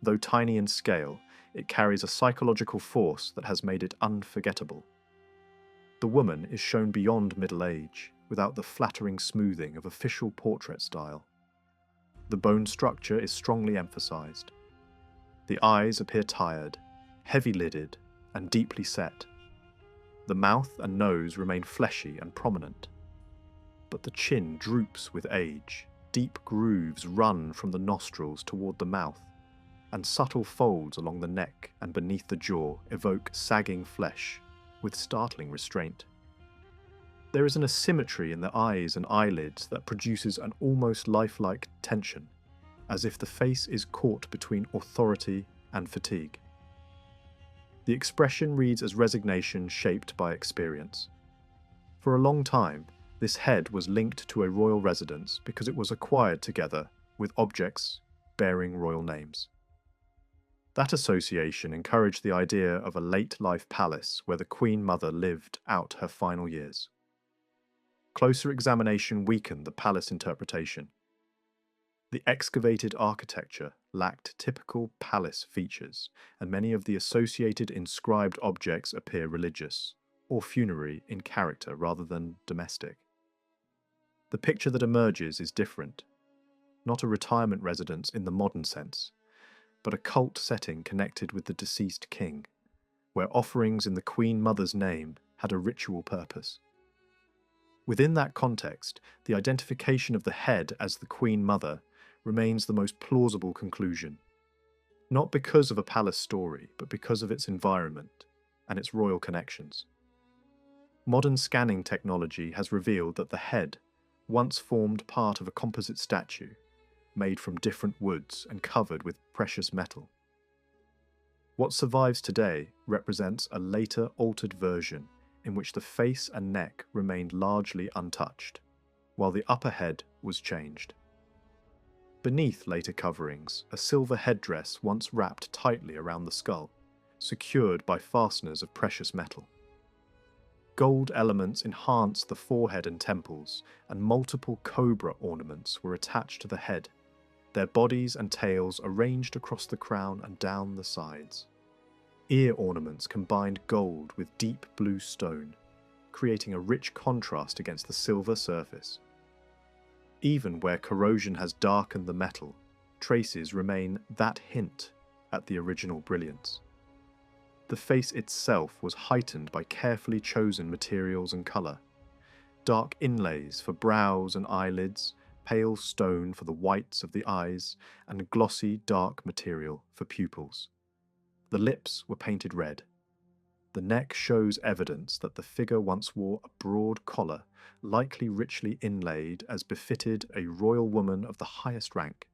Though tiny in scale, it carries a psychological force that has made it unforgettable. The woman is shown beyond middle age, without the flattering smoothing of official portrait style. The bone structure is strongly emphasized. The eyes appear tired, heavy-lidded, and deeply set. The mouth and nose remain fleshy and prominent. But the chin droops with age, deep grooves run from the nostrils toward the mouth, and subtle folds along the neck and beneath the jaw evoke sagging flesh with startling restraint. There is an asymmetry in the eyes and eyelids that produces an almost lifelike tension, as if the face is caught between authority and fatigue. The expression reads as resignation shaped by experience. For a long time, this head was linked to a royal residence because it was acquired together with objects bearing royal names. That association encouraged the idea of a late-life palace where the Queen Mother lived out her final years. Closer examination weakened the palace interpretation. The excavated architecture lacked typical palace features, and many of the associated inscribed objects appear religious or funerary in character rather than domestic. The picture that emerges is different, not a retirement residence in the modern sense, but a cult setting connected with the deceased king, where offerings in the Queen Mother's name had a ritual purpose. Within that context, the identification of the head as the Queen Mother remains the most plausible conclusion, not because of a palace story, but because of its environment and its royal connections. Modern scanning technology has revealed that the head once formed part of a composite statue made from different woods and covered with precious metal. What survives today represents a later altered version in which the face and neck remained largely untouched, while the upper head was changed. Beneath later coverings, a silver headdress once wrapped tightly around the skull, secured by fasteners of precious metal. Gold elements enhanced the forehead and temples, and multiple cobra ornaments were attached to the head, their bodies and tails arranged across the crown and down the sides. Ear ornaments combined gold with deep blue stone, creating a rich contrast against the silver surface. Even where corrosion has darkened the metal, traces remain that hint at the original brilliance. The face itself was heightened by carefully chosen materials and colour. Dark inlays for brows and eyelids, pale stone for the whites of the eyes, and glossy dark material for pupils. The lips were painted red. The neck shows evidence that the figure once wore a broad collar, likely richly inlaid as befitted a royal woman of the highest rank.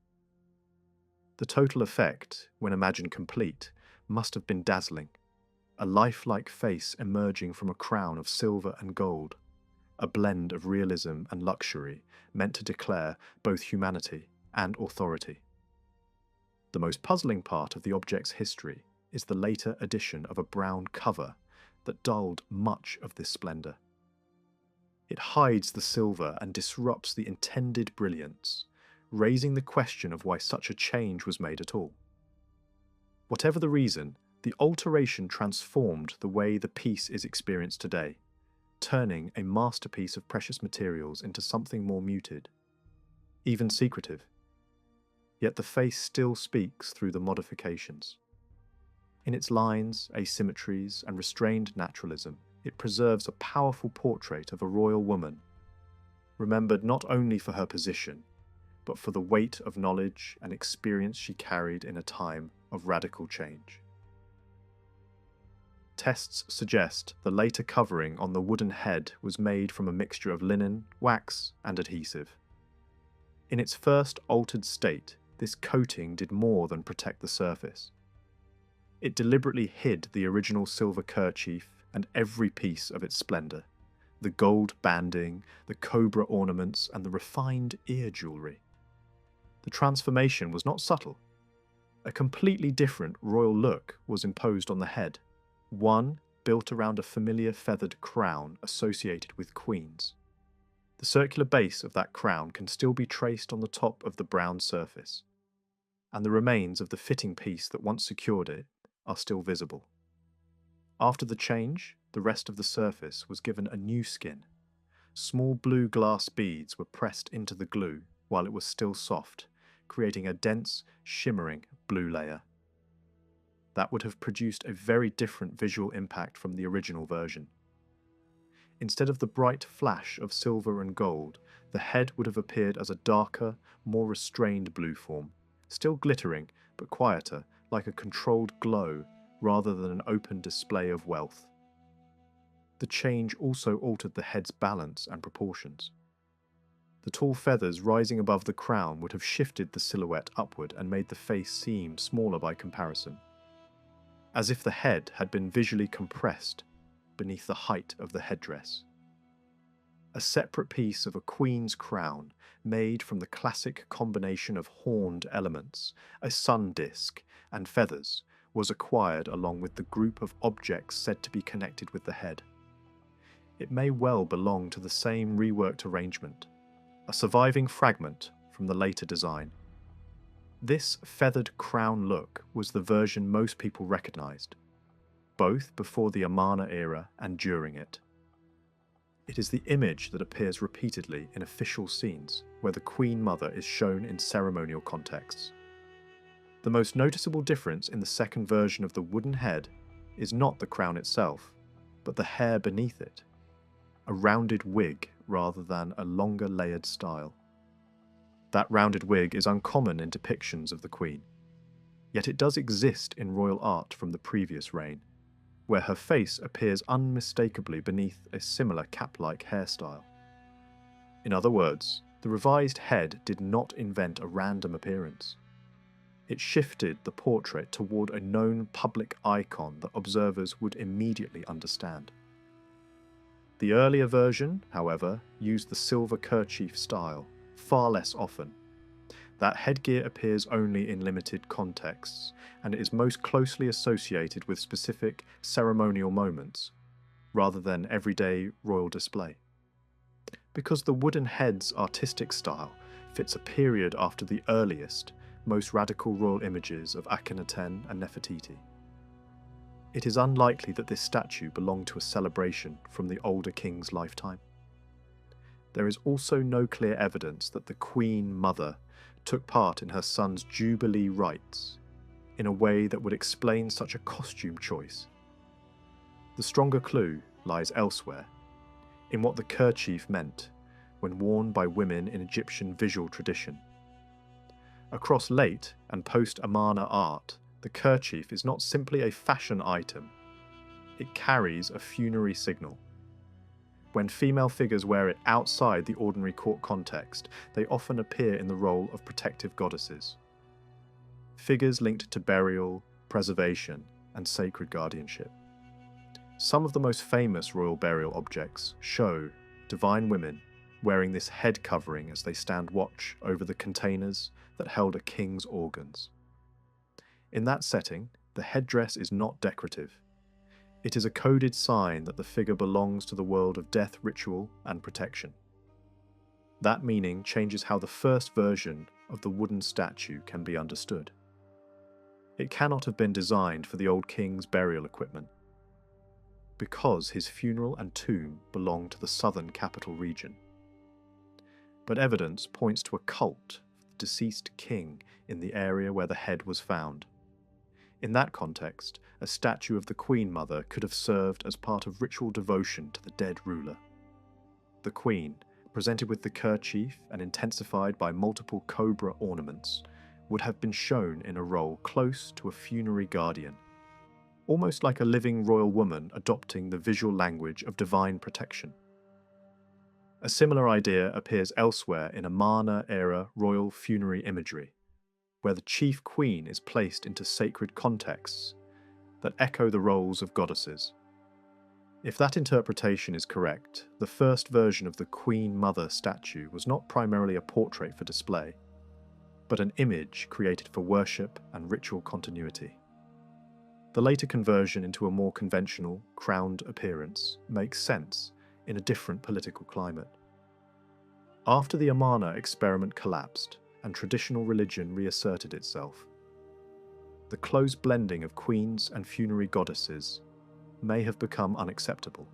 The total effect, when imagined complete, must have been dazzling. A lifelike face emerging from a crown of silver and gold, a blend of realism and luxury meant to declare both humanity and authority. The most puzzling part of the object's history is the later addition of a brown cover that dulled much of this splendour. It hides the silver and disrupts the intended brilliance, raising the question of why such a change was made at all. Whatever the reason, the alteration transformed the way the piece is experienced today, turning a masterpiece of precious materials into something more muted, even secretive. yet the face still speaks through the modifications. In its lines, asymmetries, and restrained naturalism, it preserves a powerful portrait of a royal woman, remembered not only for her position, but for the weight of knowledge and experience she carried in a time of radical change. Tests suggest the later covering on the wooden head was made from a mixture of linen, wax, and adhesive. In its first altered state, this coating did more than protect the surface. It deliberately hid the original silver kerchief and every piece of its splendour, the gold banding, the cobra ornaments, and the refined ear jewellery. The transformation was not subtle. A completely different royal look was imposed on the head, one built around a familiar feathered crown associated with queens. The circular base of that crown can still be traced on the top of the brown surface, and the remains of the fitting piece that once secured it are still visible. After the change, the rest of the surface was given a new skin. Small blue glass beads were pressed into the glue while it was still soft, creating a dense, shimmering blue layer. That would have produced a very different visual impact from the original version. Instead of the bright flash of silver and gold, the head would have appeared as a darker, more restrained blue form, still glittering, but quieter, like a controlled glow rather than an open display of wealth. The change also altered the head's balance and proportions. The tall feathers rising above the crown would have shifted the silhouette upward and made the face seem smaller by comparison, as if the head had been visually compressed beneath the height of the headdress. A separate piece of a queen's crown, made from the classic combination of horned elements, a sun disk, and feathers, was acquired along with the group of objects said to be connected with the head. It may well belong to the same reworked arrangement, a surviving fragment from the later design. This feathered crown look was the version most people recognized, both before the Amarna era and during it. It is the image that appears repeatedly in official scenes, where the Queen Mother is shown in ceremonial contexts. The most noticeable difference in the second version of the wooden head is not the crown itself, but the hair beneath it, a rounded wig rather than a longer layered style. That rounded wig is uncommon in depictions of the Queen, yet it does exist in royal art from the previous reign, where her face appears unmistakably beneath a similar cap-like hairstyle. In other words, the revised head did not invent a random appearance. It shifted the portrait toward a known public icon that observers would immediately understand. The earlier version, however, used the silver kerchief style, far less often. That headgear appears only in limited contexts, and it is most closely associated with specific ceremonial moments, rather than everyday royal display. Because the wooden head's artistic style fits a period after the earliest, most radical royal images of Akhenaten and Nefertiti. It is unlikely that this statue belonged to a celebration from the older king's lifetime. There is also no clear evidence that the Queen Mother took part in her son's Jubilee rites in a way that would explain such a costume choice. The stronger clue lies elsewhere, in what the kerchief meant when worn by women in Egyptian visual tradition. Across late and post-Amarna art, the kerchief is not simply a fashion item, it carries a funerary signal. When female figures wear it outside the ordinary court context, they often appear in the role of protective goddesses. Figures linked to burial, preservation, and sacred guardianship. Some of the most famous royal burial objects show divine women wearing this head covering as they stand watch over the containers that held a king's organs. In that setting, the headdress is not decorative. It is a coded sign that the figure belongs to the world of death ritual and protection. That meaning changes how the first version of the wooden statue can be understood. It cannot have been designed for the old king's burial equipment, because his funeral and tomb belong to the southern capital region. But evidence points to a cult deceased king in the area where the head was found. In that context, a statue of the Queen Mother could have served as part of ritual devotion to the dead ruler. The Queen, presented with the kerchief and intensified by multiple cobra ornaments, would have been shown in a role close to a funerary guardian, almost like a living royal woman adopting the visual language of divine protection. A similar idea appears elsewhere in Amarna-era royal funerary imagery, where the chief queen is placed into sacred contexts that echo the roles of goddesses. If that interpretation is correct, the first version of the Queen Mother statue was not primarily a portrait for display, but an image created for worship and ritual continuity. The later conversion into a more conventional, crowned appearance makes sense in a different political climate. After the Amarna experiment collapsed and traditional religion reasserted itself, the close blending of queens and funerary goddesses may have become unacceptable.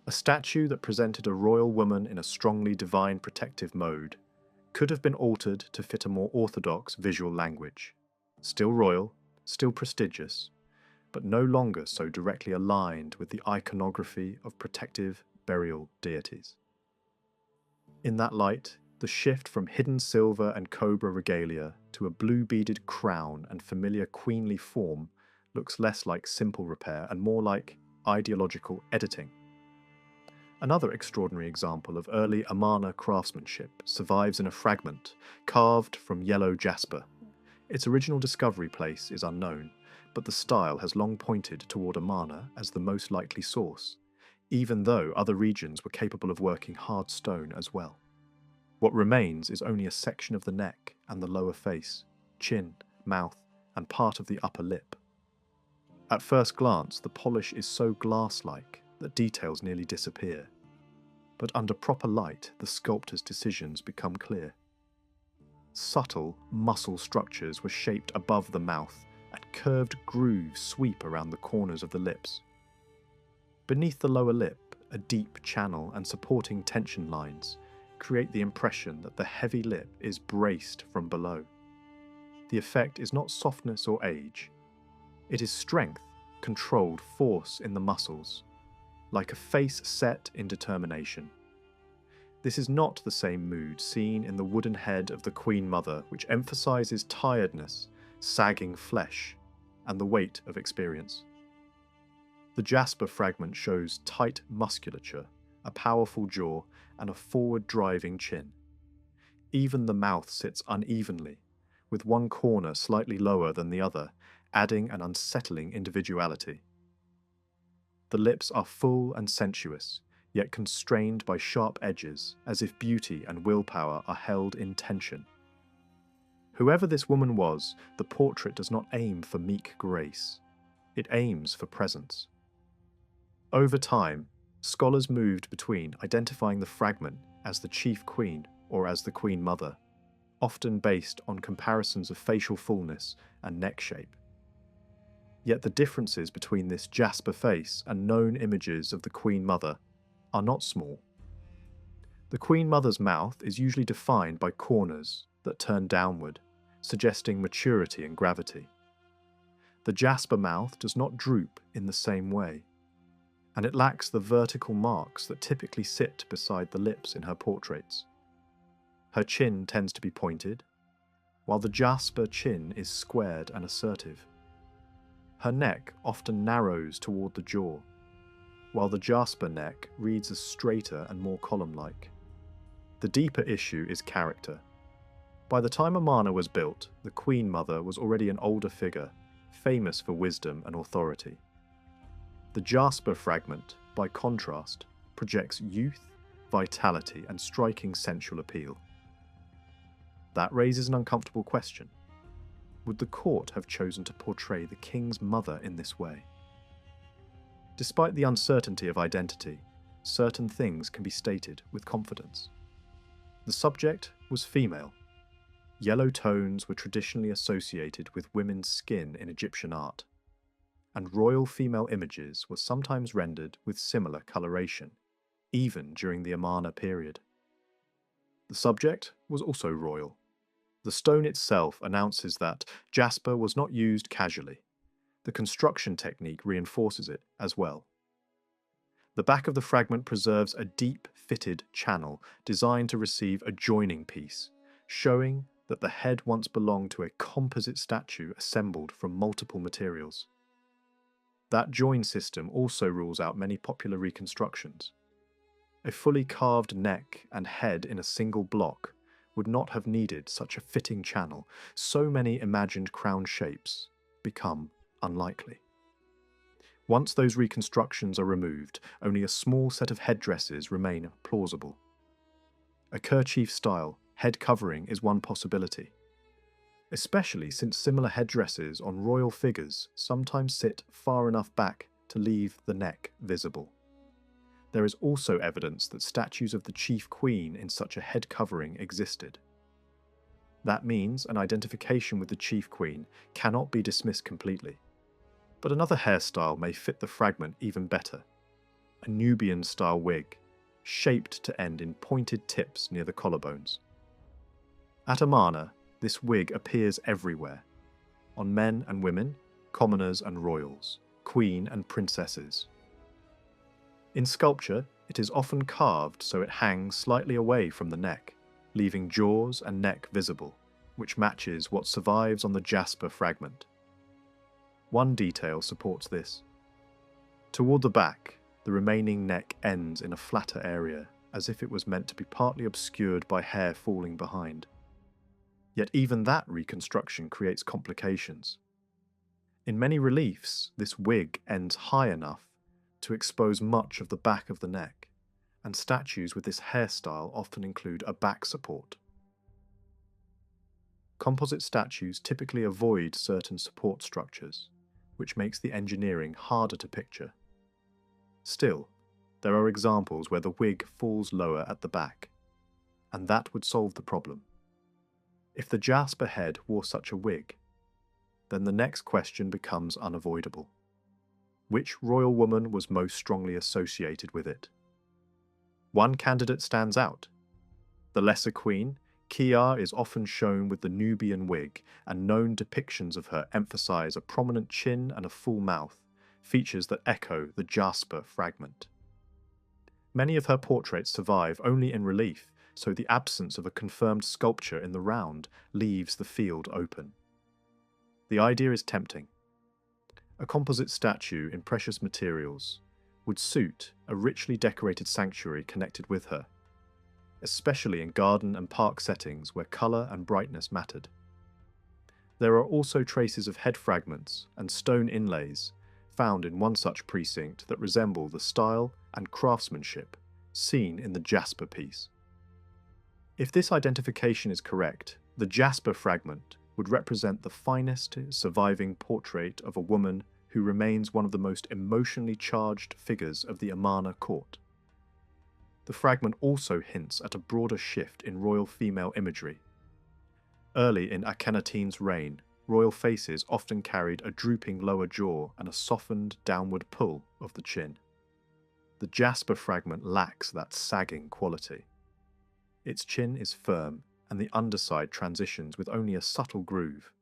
A statue that presented a royal woman in a strongly divine protective mode could have been altered to fit a more orthodox visual language, still royal, still prestigious, but no longer so directly aligned with the iconography of protective burial deities. In that light, the shift from hidden silver and cobra regalia to a blue-beaded crown and familiar queenly form looks less like simple repair and more like ideological editing. Another extraordinary example of early Amarna craftsmanship survives in a fragment carved from yellow jasper. Its original discovery place is unknown, but the style has long pointed toward Amarna as the most likely source, even though other regions were capable of working hard stone as well. What remains is only a section of the neck and the lower face, chin, mouth, and part of the upper lip. At first glance, the polish is so glass-like that details nearly disappear, but under proper light, the sculptor's decisions become clear. Subtle, muscle structures were shaped above the mouth, and curved grooves sweep around the corners of the lips. Beneath the lower lip, a deep channel and supporting tension lines create the impression that the heavy lip is braced from below. The effect is not softness or age. It is strength, controlled force in the muscles, like a face set in determination. This is not the same mood seen in the wooden head of the Queen Mother, which emphasizes tiredness, sagging flesh, and the weight of experience. The jasper fragment shows tight musculature, a powerful jaw, and a forward-driving chin. Even the mouth sits unevenly, with one corner slightly lower than the other, adding an unsettling individuality. The lips are full and sensuous, yet constrained by sharp edges, as if beauty and willpower are held in tension. Whoever this woman was, the portrait does not aim for meek grace. It aims for presence. Over time, scholars moved between identifying the fragment as the chief queen or as the Queen Mother, often based on comparisons of facial fullness and neck shape. Yet the differences between this jasper face and known images of the Queen Mother are not small. The Queen Mother's mouth is usually defined by corners that turn downward, suggesting maturity and gravity. The jasper mouth does not droop in the same way, and it lacks the vertical marks that typically sit beside the lips in her portraits. Her chin tends to be pointed, while the jasper chin is squared and assertive. Her neck often narrows toward the jaw, while the jasper neck reads as straighter and more column-like. The deeper issue is character. By the time Amarna was built, the Queen Mother was already an older figure, famous for wisdom and authority. The jasper fragment, by contrast, projects youth, vitality, and striking sensual appeal. That raises an uncomfortable question. Would the court have chosen to portray the king's mother in this way? Despite the uncertainty of identity, certain things can be stated with confidence. The subject was female. Yellow tones were traditionally associated with women's skin in Egyptian art, and royal female images were sometimes rendered with similar coloration, even during the Amarna period. The subject was also royal. The stone itself announces that jasper was not used casually. The construction technique reinforces it as well. The back of the fragment preserves a deep, fitted channel designed to receive a joining piece, showing that the head once belonged to a composite statue assembled from multiple materials. That join system also rules out many popular reconstructions. A fully carved neck and head in a single block would not have needed such a fitting channel. So many imagined crown shapes become unlikely. Once those reconstructions are removed, only a small set of headdresses remain plausible. A kerchief-style head covering is one possibility, especially since similar headdresses on royal figures sometimes sit far enough back to leave the neck visible. There is also evidence that statues of the chief queen in such a head covering existed. That means an identification with the chief queen cannot be dismissed completely. But another hairstyle may fit the fragment even better. A Nubian-style wig, shaped to end in pointed tips near the collarbones. At Amarna, this wig appears everywhere, on men and women, commoners and royals, queen and princesses. In sculpture, it is often carved so it hangs slightly away from the neck, leaving jaws and neck visible, which matches what survives on the jasper fragment. One detail supports this. Toward the back, the remaining neck ends in a flatter area, as if it was meant to be partly obscured by hair falling behind. Yet even that reconstruction creates complications. In many reliefs, this wig ends high enough to expose much of the back of the neck, and statues with this hairstyle often include a back support. Composite statues typically avoid certain support structures, which makes the engineering harder to picture. Still, there are examples where the wig falls lower at the back, and that would solve the problem. If the jasper head wore such a wig, then the next question becomes unavoidable. Which royal woman was most strongly associated with it? One candidate stands out. The lesser queen, Kiar, is often shown with the Nubian wig, and known depictions of her emphasize a prominent chin and a full mouth, features that echo the jasper fragment. Many of her portraits survive only in relief, so the absence of a confirmed sculpture in the round leaves the field open. The idea is tempting. A composite statue in precious materials would suit a richly decorated sanctuary connected with her, especially in garden and park settings where colour and brightness mattered. There are also traces of head fragments and stone inlays found in one such precinct that resemble the style and craftsmanship seen in the jasper piece. If this identification is correct, the jasper fragment would represent the finest surviving portrait of a woman who remains one of the most emotionally charged figures of the Amarna court. The fragment also hints at a broader shift in royal female imagery. Early in AKHENATE'S reign, royal faces often carried a drooping lower jaw and a softened downward pull of the chin. The jasper fragment lacks that sagging quality. Its chin is firm, and the underside transitions with only a subtle groove.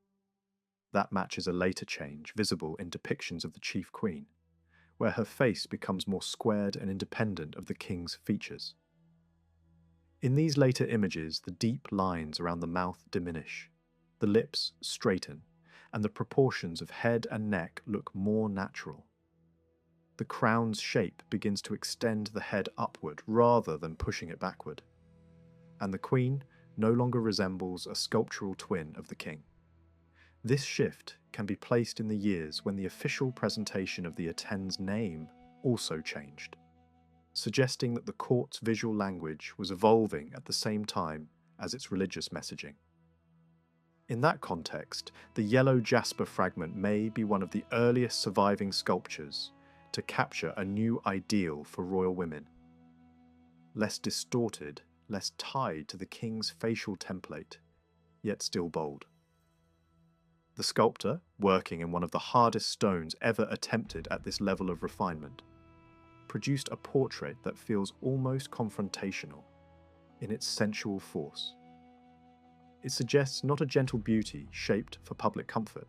That matches a later change visible in depictions of the chief queen, where her face becomes more squared and independent of the king's features. In these later images, the deep lines around the mouth diminish, the lips straighten, and the proportions of head and neck look more natural. The crown's shape begins to extend the head upward rather than pushing it backward, and the queen no longer resembles a sculptural twin of the king. This shift can be placed in the years when the official presentation of the AKHENATE'S name also changed, suggesting that the court's visual language was evolving at the same time as its religious messaging. In that context, the yellow jasper fragment may be one of the earliest surviving sculptures to capture a new ideal for royal women. Less distorted, less tied to the king's facial template, yet still bold. The sculptor, working in one of the hardest stones ever attempted at this level of refinement, produced a portrait that feels almost confrontational. in its sensual force. It suggests not a gentle beauty shaped for public comfort,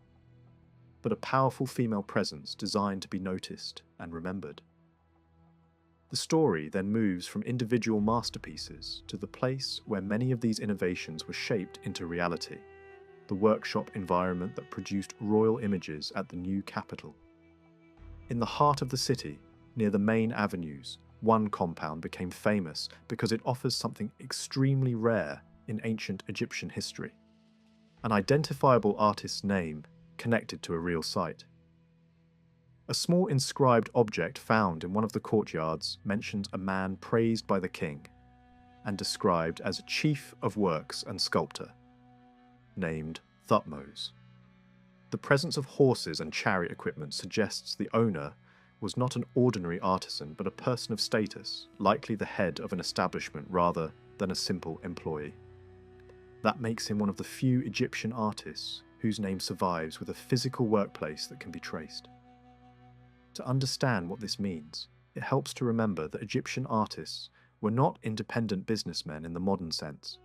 but a powerful female presence designed to be noticed and remembered. The story then moves from individual masterpieces to the place where many of these innovations were shaped into reality, the workshop environment that produced royal images at the new capital. In the heart of the city, near the main avenues, one compound became famous because it offers something extremely rare in ancient Egyptian history: an identifiable artist's name connected to a real site. A small inscribed object found in one of the courtyards mentions a man praised by the king and described as a chief of works and sculptor, named Thutmose. The presence of horses and chariot equipment suggests the owner was not an ordinary artisan but a person of status, likely the head of an establishment rather than a simple employee. That makes him one of the few Egyptian artists whose name survives with a physical workplace that can be traced. To understand what this means, it helps to remember that Egyptian artists were not independent businessmen in the modern sense.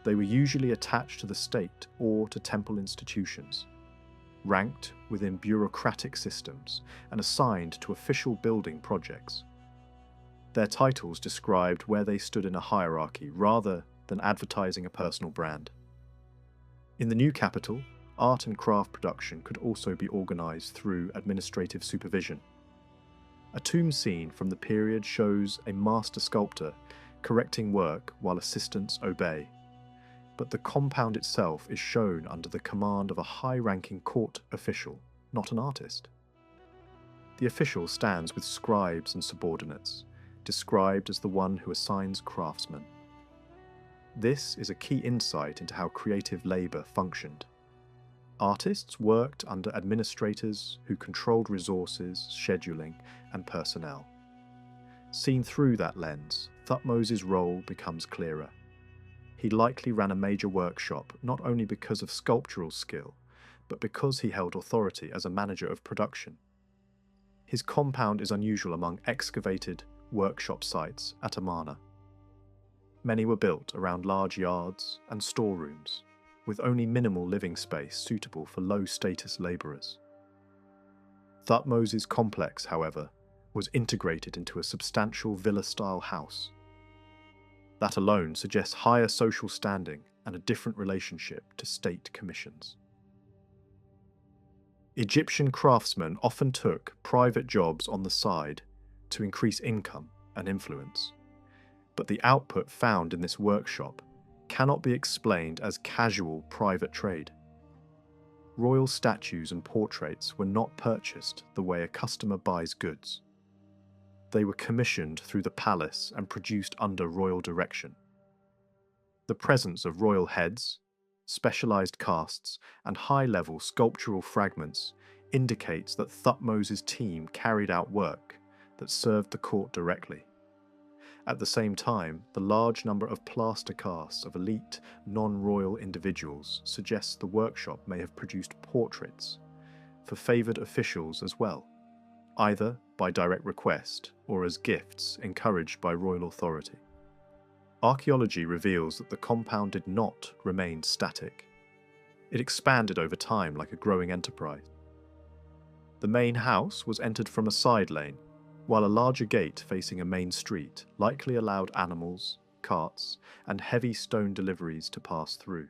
They were usually attached to the state or to temple institutions, ranked within bureaucratic systems and assigned to official building projects. Their titles described where they stood in a hierarchy rather than advertising a personal brand. In the new capital, art and craft production could also be organised through administrative supervision. A tomb scene from the period shows a master sculptor correcting work while assistants obey, but the compound itself is shown under the command of a high-ranking court official, not an artist. The official stands with scribes and subordinates, described as the one who assigns craftsmen. This is a key insight into how creative labour functioned. Artists worked under administrators who controlled resources, scheduling, and personnel. Seen through that lens, Thutmose's role becomes clearer. He likely ran a major workshop not only because of sculptural skill, but because he held authority as a manager of production. His compound is unusual among excavated workshop sites at Amarna. Many were built around large yards and storerooms, with only minimal living space suitable for low-status labourers. Thutmose's complex, however, was integrated into a substantial villa-style house. That alone suggests higher social standing and a different relationship to state commissions. Egyptian craftsmen often took private jobs on the side to increase income and influence, but the output found in this workshop cannot be explained as casual private trade. Royal statues and portraits were not purchased the way a customer buys goods. They were commissioned through the palace and produced under royal direction. The presence of royal heads, specialised casts, and high-level sculptural fragments indicates that Thutmose's team carried out work that served the court directly. At the same time, the large number of plaster casts of elite, non-royal individuals suggests the workshop may have produced portraits for favoured officials as well, either by direct request or as gifts encouraged by royal authority. Archaeology reveals that the compound did not remain static. It expanded over time like a growing enterprise. The main house was entered from a side lane, while a larger gate facing a main street likely allowed animals, carts, and heavy stone deliveries to pass through.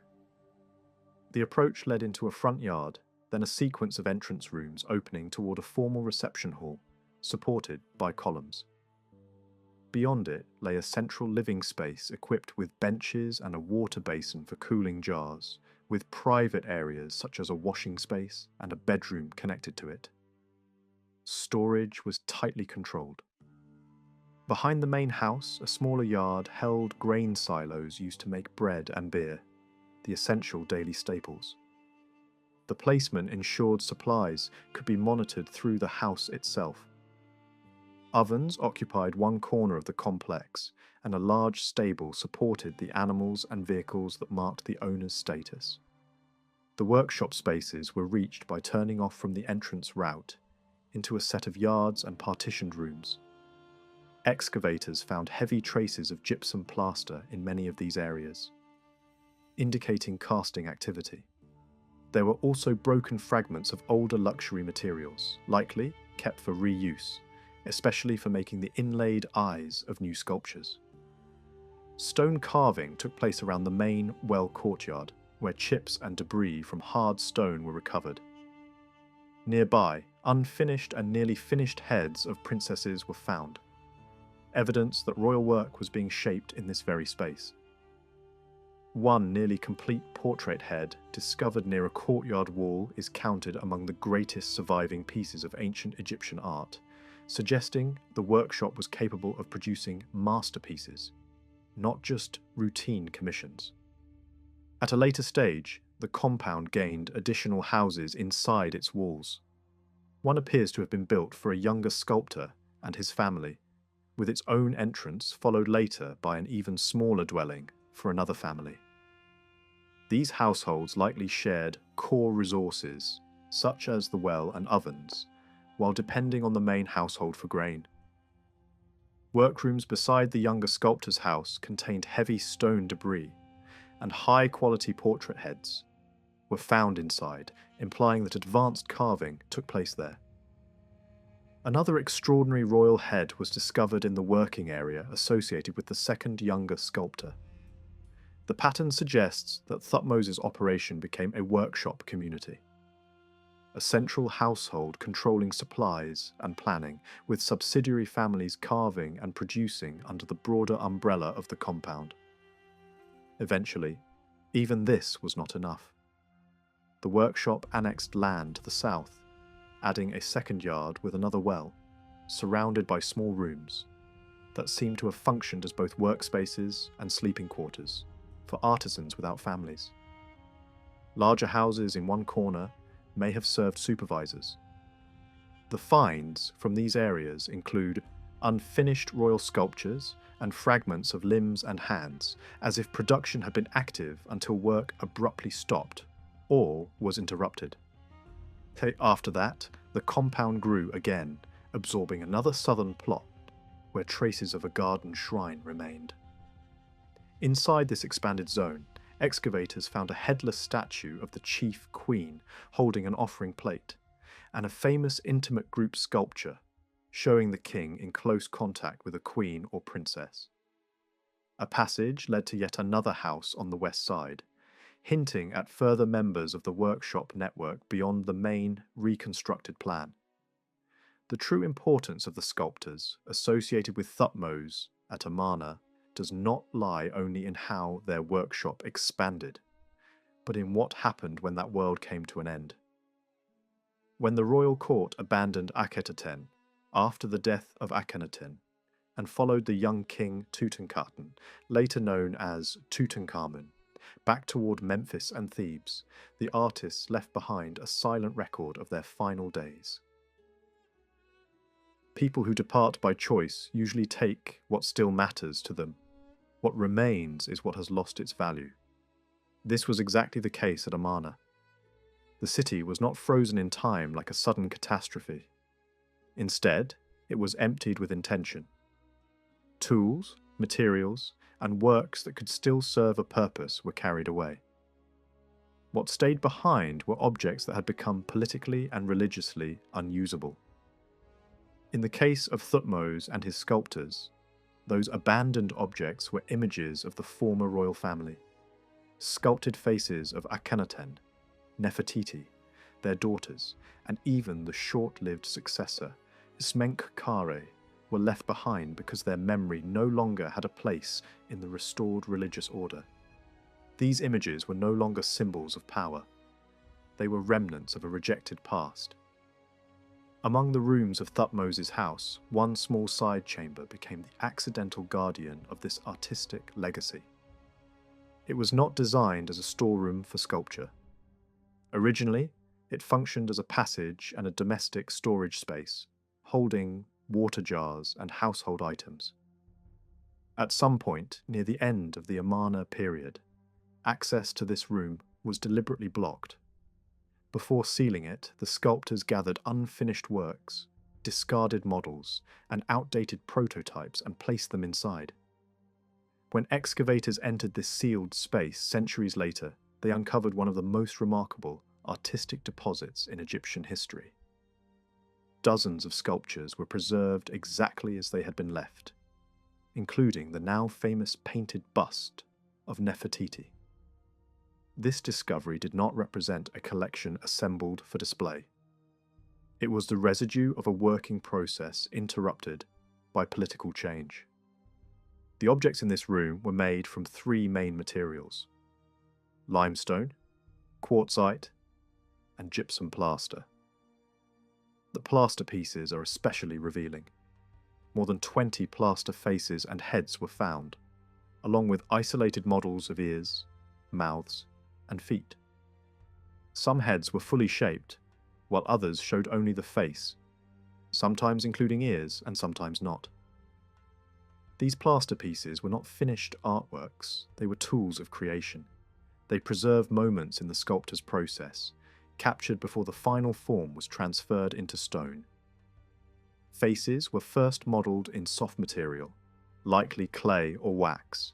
The approach led into a front yard, then a sequence of entrance rooms opening toward a formal reception hall, supported by columns. Beyond it lay a central living space equipped with benches and a water basin for cooling jars, with private areas such as a washing space and a bedroom connected to it. Storage was tightly controlled. Behind the main house, a smaller yard held grain silos used to make bread and beer, the essential daily staples. The placement ensured supplies could be monitored through the house itself. Ovens occupied one corner of the complex, and a large stable supported the animals and vehicles that marked the owner's status. The workshop spaces were reached by turning off from the entrance route into a set of yards and partitioned rooms. Excavators found heavy traces of gypsum plaster in many of these areas, indicating casting activity. There were also broken fragments of older luxury materials, likely kept for reuse, especially for making the inlaid eyes of new sculptures. Stone carving took place around the main well courtyard, where chips and debris from hard stone were recovered. Nearby, unfinished and nearly finished heads of princesses were found, evidence that royal work was being shaped in this very space. One nearly complete portrait head discovered near a courtyard wall is counted among the greatest surviving pieces of ancient Egyptian art, suggesting the workshop was capable of producing masterpieces, not just routine commissions. At a later stage, the compound gained additional houses inside its walls. One appears to have been built for a younger sculptor and his family, with its own entrance followed later by an even smaller dwelling for another family. These households likely shared core resources, such as the well and ovens, while depending on the main household for grain. Workrooms beside the younger sculptor's house contained heavy stone debris, and high-quality portrait heads were found inside, implying that advanced carving took place there. Another extraordinary royal head was discovered in the working area associated with the second younger sculptor. The pattern suggests that Thutmose's operation became a workshop community, a central household controlling supplies and planning, with subsidiary families carving and producing under the broader umbrella of the compound. Eventually, even this was not enough. The workshop annexed land to the south, adding a second yard with another well, surrounded by small rooms that seemed to have functioned as both workspaces and sleeping quarters for artisans without families. Larger houses in one corner may have served supervisors. The finds from these areas include unfinished royal sculptures and fragments of limbs and hands, as if production had been active until work abruptly stopped or was interrupted. After that, the compound grew again, absorbing another southern plot where traces of a garden shrine remained. Inside this expanded zone, excavators found a headless statue of the chief queen holding an offering plate, and a famous intimate group sculpture showing the king in close contact with a queen or princess. A passage led to yet another house on the west side, hinting at further members of the workshop network beyond the main reconstructed plan. The true importance of the sculptors associated with Thutmose at Amarna does not lie only in how their workshop expanded, but in what happened when that world came to an end. When the royal court abandoned Akhetaten after the death of Akhenaten and followed the young king Tutankhaten, later known as Tutankhamun, back toward Memphis and Thebes, the artists left behind a silent record of their final days. People who depart by choice usually take what still matters to them. What remains is what has lost its value. This was exactly the case at Amarna. The city was not frozen in time like a sudden catastrophe. Instead, it was emptied with intention. Tools, materials, and works that could still serve a purpose were carried away. What stayed behind were objects that had become politically and religiously unusable. In the case of Thutmose and his sculptors, those abandoned objects were images of the former royal family, sculpted faces of Akhenaten, Nefertiti, their daughters, and even the short-lived successor, Smenkhkare, were left behind because their memory no longer had a place in the restored religious order. These images were no longer symbols of power. They were remnants of a rejected past. Among the rooms of Thutmose's house, one small side chamber became the accidental guardian of this artistic legacy. It was not designed as a storeroom for sculpture. Originally, it functioned as a passage and a domestic storage space, holding water jars and household items. At some point near the end of the Amarna period, access to this room was deliberately blocked. Before sealing it, the sculptors gathered unfinished works, discarded models and outdated prototypes and placed them inside. When excavators entered this sealed space centuries later, they uncovered one of the most remarkable artistic deposits in Egyptian history. Dozens of sculptures were preserved exactly as they had been left, including the now famous painted bust of Nefertiti. This discovery did not represent a collection assembled for display. It was the residue of a working process interrupted by political change. The objects in this room were made from three main materials: limestone, quartzite, and gypsum plaster. The plaster pieces are especially revealing. More than 20 plaster faces and heads were found, along with isolated models of ears, mouths, and feet. Some heads were fully shaped, while others showed only the face, sometimes including ears and sometimes not. These plaster pieces were not finished artworks, they were tools of creation. They preserved moments in the sculptor's process, captured before the final form was transferred into stone. Faces were first modelled in soft material, likely clay or wax.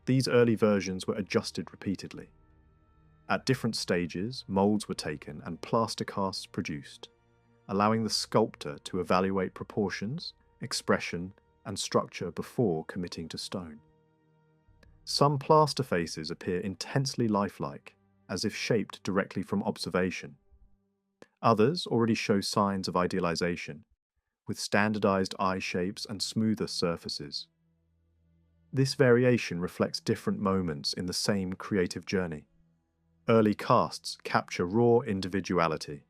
These early versions were adjusted repeatedly. At different stages, moulds were taken and plaster casts produced, allowing the sculptor to evaluate proportions, expression, and structure before committing to stone. Some plaster faces appear intensely lifelike, as if shaped directly from observation. Others already show signs of idealization, with standardized eye shapes and smoother surfaces. This variation reflects different moments in the same creative journey. Early casts capture raw individuality.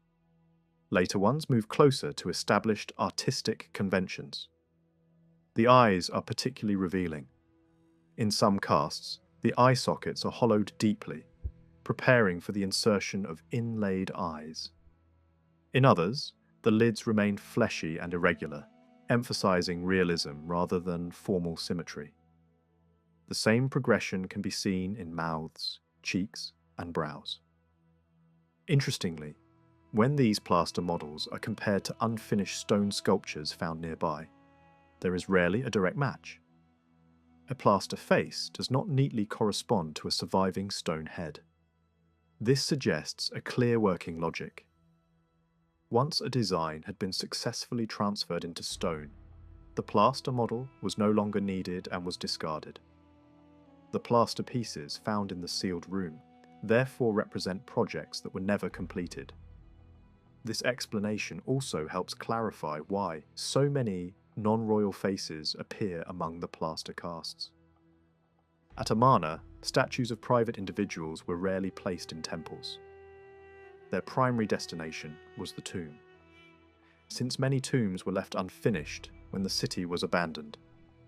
Later ones move closer to established artistic conventions. The eyes are particularly revealing. In some casts, the eye sockets are hollowed deeply, preparing for the insertion of inlaid eyes. In others, the lids remain fleshy and irregular, emphasizing realism rather than formal symmetry. The same progression can be seen in mouths, cheeks, and brows. Interestingly, when these plaster models are compared to unfinished stone sculptures found nearby, there is rarely a direct match. A plaster face does not neatly correspond to a surviving stone head. This suggests a clear working logic. Once a design had been successfully transferred into stone, the plaster model was no longer needed and was discarded. The plaster pieces found in the sealed room therefore represent projects that were never completed. This explanation also helps clarify why so many non-royal faces appear among the plaster casts. At Amarna, statues of private individuals were rarely placed in temples. Their primary destination was the tomb. Since many tombs were left unfinished when the city was abandoned,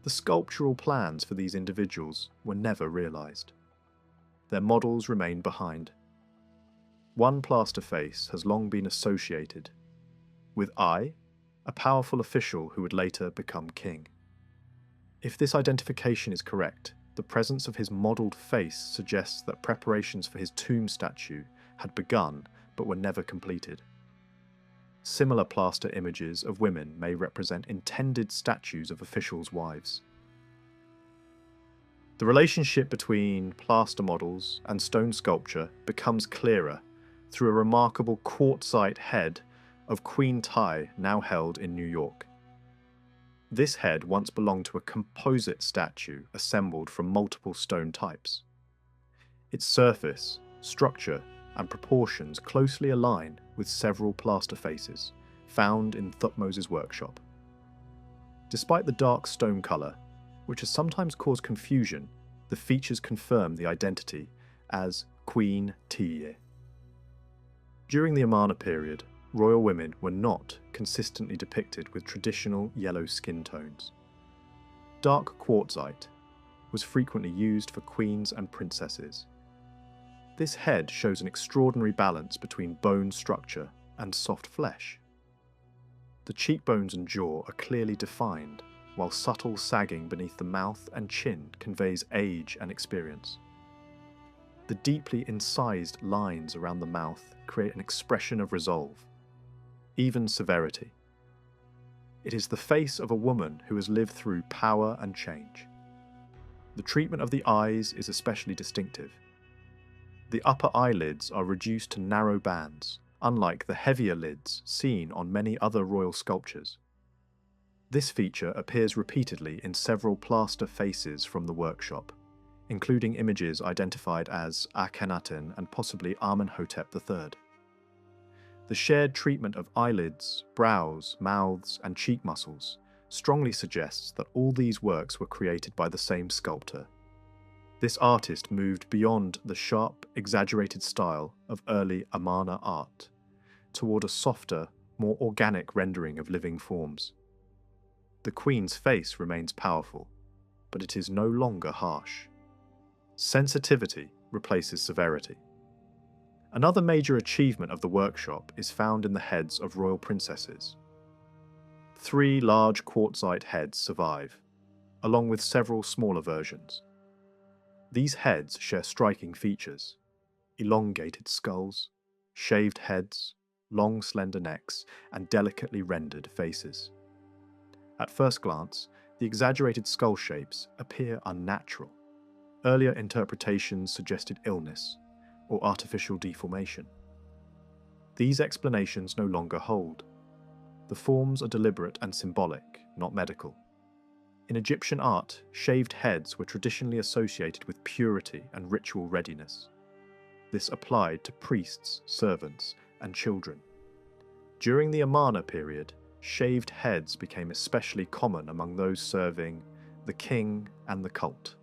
the sculptural plans for these individuals were never realized. Their models remained behind. One plaster face has long been associated with Ai, a powerful official who would later become king. If this identification is correct, the presence of his modelled face suggests that preparations for his tomb statue had begun but were never completed. Similar plaster images of women may represent intended statues of officials' wives. The relationship between plaster models and stone sculpture becomes clearer through a remarkable quartzite head of Queen Tai now held in New York. This head once belonged to a composite statue assembled from multiple stone types. Its surface, structure, and proportions closely align with several plaster faces found in Thutmose's workshop. Despite the dark stone colour, which has sometimes caused confusion, the features confirm the identity as Queen Tiye. During the Amarna period, royal women were not consistently depicted with traditional yellow skin tones. Dark quartzite was frequently used for queens and princesses. This head shows an extraordinary balance between bone structure and soft flesh. The cheekbones and jaw are clearly defined, while subtle sagging beneath the mouth and chin conveys age and experience. The deeply incised lines around the mouth create an expression of resolve, even severity. It is the face of a woman who has lived through power and change. The treatment of the eyes is especially distinctive. The upper eyelids are reduced to narrow bands, unlike the heavier lids seen on many other royal sculptures. This feature appears repeatedly in several plaster faces from the workshop, including images identified as Akhenaten and possibly Amenhotep III. The shared treatment of eyelids, brows, mouths, and cheek muscles strongly suggests that all these works were created by the same sculptor. This artist moved beyond the sharp, exaggerated style of early Amarna art toward a softer, more organic rendering of living forms. The queen's face remains powerful, but it is no longer harsh. Sensitivity replaces severity. Another major achievement of the workshop is found in the heads of royal princesses. 3 large quartzite heads survive, along with several smaller versions. These heads share striking features: elongated skulls, shaved heads, long slender necks, and delicately rendered faces. At first glance, the exaggerated skull shapes appear unnatural. Earlier interpretations suggested illness or artificial deformation. These explanations no longer hold. The forms are deliberate and symbolic, not medical. In Egyptian art, shaved heads were traditionally associated with purity and ritual readiness. This applied to priests, servants, and children. During the Amarna period, shaved heads became especially common among those serving the king and the cult.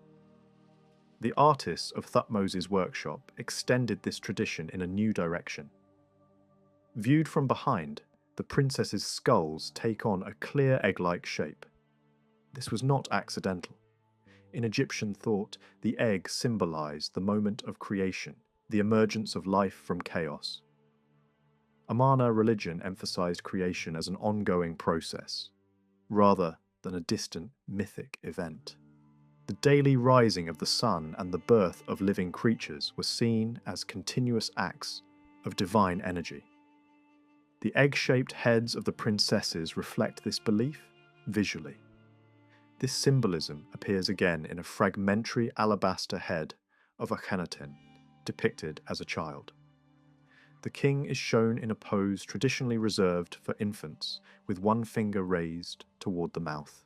The artists of Thutmose's workshop extended this tradition in a new direction. Viewed from behind, the princesses' skulls take on a clear egg-like shape. This was not accidental. In Egyptian thought, the egg symbolized the moment of creation, the emergence of life from chaos. Amarna religion emphasized creation as an ongoing process, rather than a distant mythic event. The daily rising of the sun and the birth of living creatures were seen as continuous acts of divine energy. The egg-shaped heads of the princesses reflect this belief visually. This symbolism appears again in a fragmentary alabaster head of Akhenaten, depicted as a child. The king is shown in a pose traditionally reserved for infants, with one finger raised toward the mouth.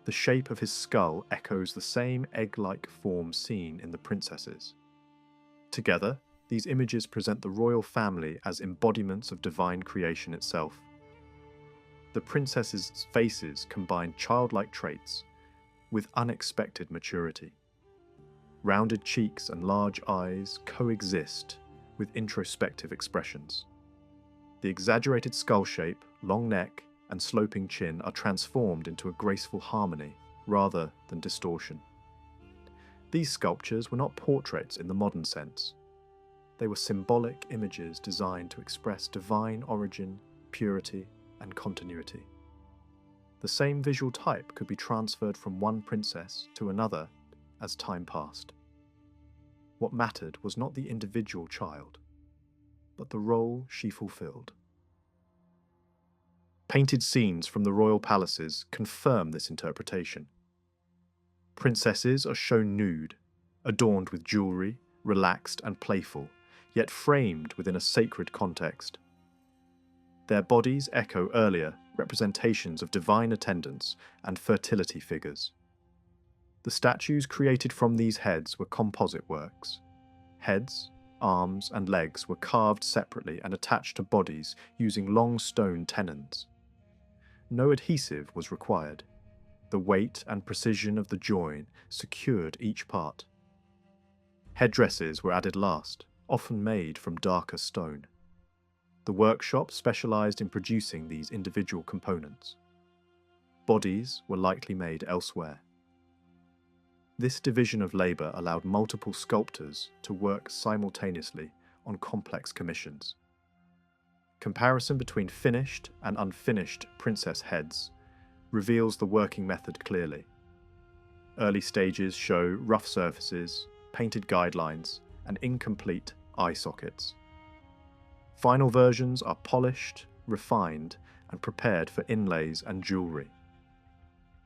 The shape of his skull echoes the same egg-like form seen in the princesses. Together, these images present the royal family as embodiments of divine creation itself. The princesses' faces combine childlike traits with unexpected maturity. Rounded cheeks and large eyes coexist with introspective expressions. The exaggerated skull shape, long neck, and sloping chin are transformed into a graceful harmony rather than distortion. These sculptures were not portraits in the modern sense. They were symbolic images designed to express divine origin, purity, and continuity. The same visual type could be transferred from one princess to another as time passed. What mattered was not the individual child, but the role she fulfilled. Painted scenes from the royal palaces confirm this interpretation. Princesses are shown nude, adorned with jewelry, relaxed and playful, yet framed within a sacred context. Their bodies echo earlier representations of divine attendants and fertility figures. The statues created from these heads were composite works. Heads, arms, and legs were carved separately and attached to bodies using long stone tenons. No adhesive was required. The weight and precision of the join secured each part. Headdresses were added last, often made from darker stone. The workshop specialized in producing these individual components. Bodies were likely made elsewhere. This division of labor allowed multiple sculptors to work simultaneously on complex commissions. Comparison between finished and unfinished princess heads reveals the working method clearly. Early stages show rough surfaces, painted guidelines, and incomplete eye sockets. Final versions are polished, refined, and prepared for inlays and jewellery.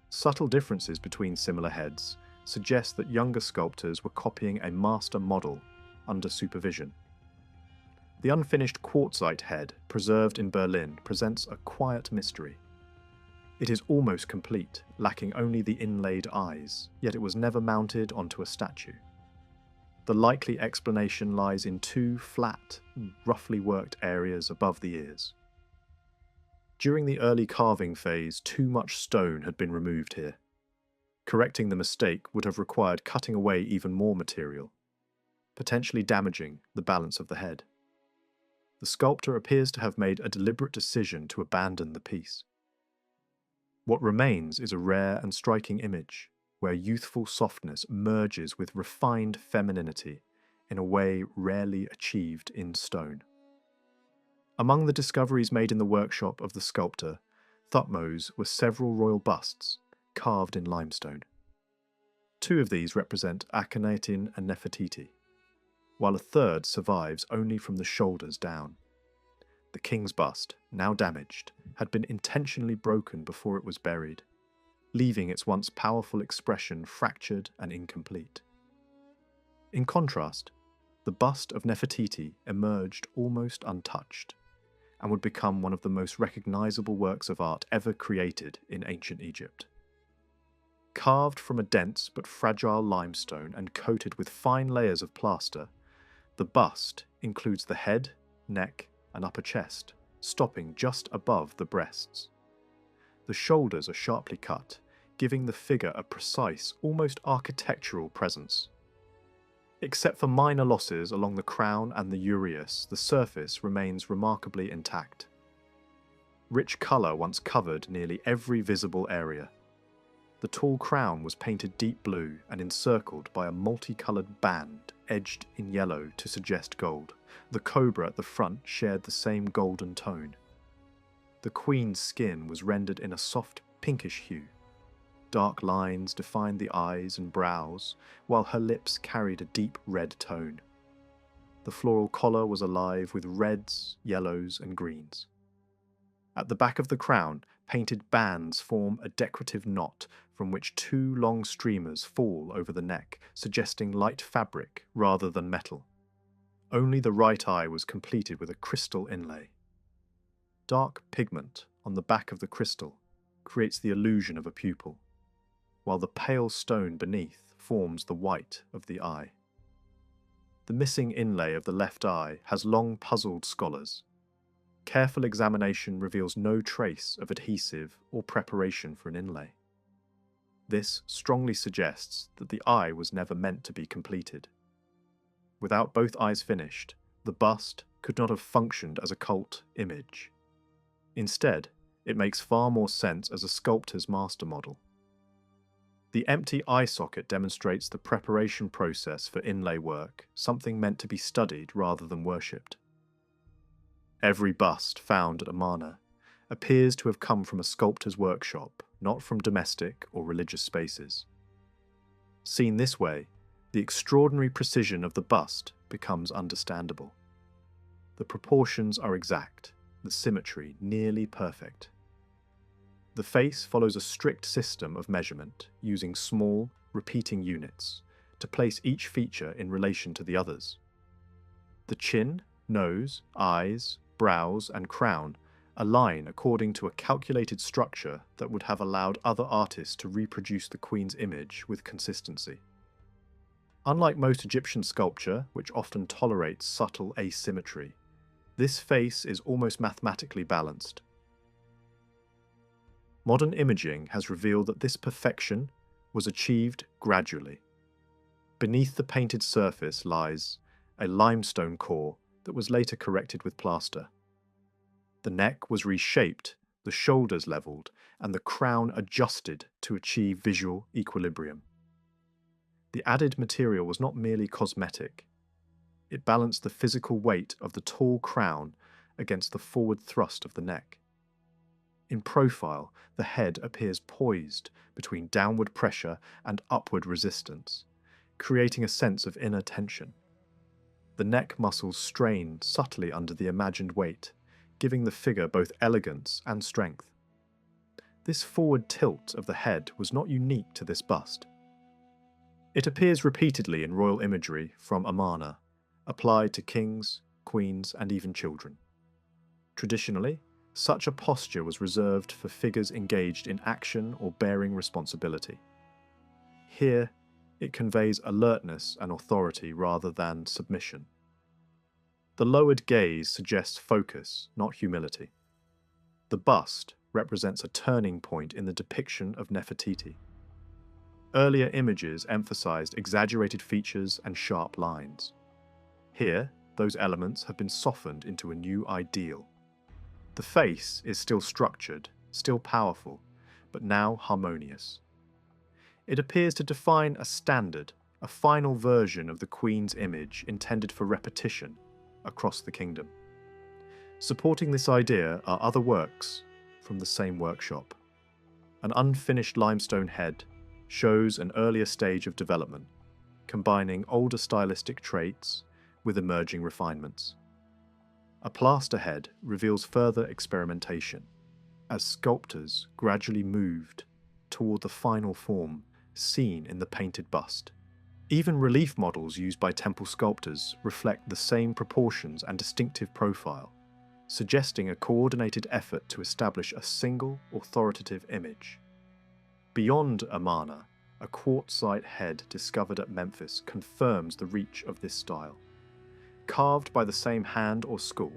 Subtle differences between similar heads suggest that younger sculptors were copying a master model under supervision. The unfinished quartzite head, preserved in Berlin, presents a quiet mystery. It is almost complete, lacking only the inlaid eyes, yet it was never mounted onto a statue. The likely explanation lies in two flat, roughly worked areas above the ears. During the early carving phase, too much stone had been removed here. Correcting the mistake would have required cutting away even more material, potentially damaging the balance of the head. The sculptor appears to have made a deliberate decision to abandon the piece. What remains is a rare and striking image, where youthful softness merges with refined femininity in a way rarely achieved in stone. Among the discoveries made in the workshop of the sculptor, Thutmose were several royal busts, carved in limestone. Two of these represent Akhenaten and Nefertiti, while a third survives only from the shoulders down. The king's bust, now damaged, had been intentionally broken before it was buried, leaving its once powerful expression fractured and incomplete. In contrast, the bust of Nefertiti emerged almost untouched, and would become one of the most recognizable works of art ever created in ancient Egypt. Carved from a dense but fragile limestone and coated with fine layers of plaster, the bust includes the head, neck, and upper chest, stopping just above the breasts. The shoulders are sharply cut, giving the figure a precise, almost architectural presence. Except for minor losses along the crown and the uraeus, the surface remains remarkably intact. Rich colour once covered nearly every visible area. The tall crown was painted deep blue and encircled by a multicoloured band edged in yellow to suggest gold. The cobra at the front shared the same golden tone. The queen's skin was rendered in a soft pinkish hue. Dark lines defined the eyes and brows, while her lips carried a deep red tone. The floral collar was alive with reds, yellows, and greens. At the back of the crown, painted bands form a decorative knot from which two long streamers fall over the neck, suggesting light fabric rather than metal. Only the right eye was completed with a crystal inlay. Dark pigment on the back of the crystal creates the illusion of a pupil, while the pale stone beneath forms the white of the eye. The missing inlay of the left eye has long puzzled scholars. Careful examination reveals no trace of adhesive or preparation for an inlay. This strongly suggests that the eye was never meant to be completed. Without both eyes finished, the bust could not have functioned as a cult image. Instead, it makes far more sense as a sculptor's master model. The empty eye socket demonstrates the preparation process for inlay work, something meant to be studied rather than worshipped. Every bust found at Amarna appears to have come from a sculptor's workshop, not from domestic or religious spaces. Seen this way, the extraordinary precision of the bust becomes understandable. The proportions are exact, the symmetry nearly perfect. The face follows a strict system of measurement, using small, repeating units, to place each feature in relation to the others. The chin, nose, eyes, brows, and crown align according to a calculated structure that would have allowed other artists to reproduce the queen's image with consistency. Unlike most Egyptian sculpture, which often tolerates subtle asymmetry, this face is almost mathematically balanced. Modern imaging has revealed that this perfection was achieved gradually. Beneath the painted surface lies a limestone core that was later corrected with plaster. The neck was reshaped, the shoulders levelled, and the crown adjusted to achieve visual equilibrium. The added material was not merely cosmetic. It balanced the physical weight of the tall crown against the forward thrust of the neck. In profile, the head appears poised between downward pressure and upward resistance, creating a sense of inner tension. The neck muscles strain subtly under the imagined weight, giving the figure both elegance and strength. This forward tilt of the head was not unique to this bust. It appears repeatedly in royal imagery from Amarna, applied to kings, queens, and even children. Traditionally, such a posture was reserved for figures engaged in action or bearing responsibility. Here, it conveys alertness and authority rather than submission. The lowered gaze suggests focus, not humility. The bust represents a turning point in the depiction of Nefertiti. Earlier images emphasized exaggerated features and sharp lines. Here, those elements have been softened into a new ideal. The face is still structured, still powerful, but now harmonious. It appears to define a standard, a final version of the Queen's image intended for repetition across the kingdom. Supporting this idea are other works from the same workshop. An unfinished limestone head shows an earlier stage of development, combining older stylistic traits with emerging refinements. A plaster head reveals further experimentation, as sculptors gradually moved toward the final form seen in the painted bust. Even relief models used by temple sculptors reflect the same proportions and distinctive profile, suggesting a coordinated effort to establish a single, authoritative image. Beyond Amarna, a quartzite head discovered at Memphis confirms the reach of this style. Carved by the same hand or skull,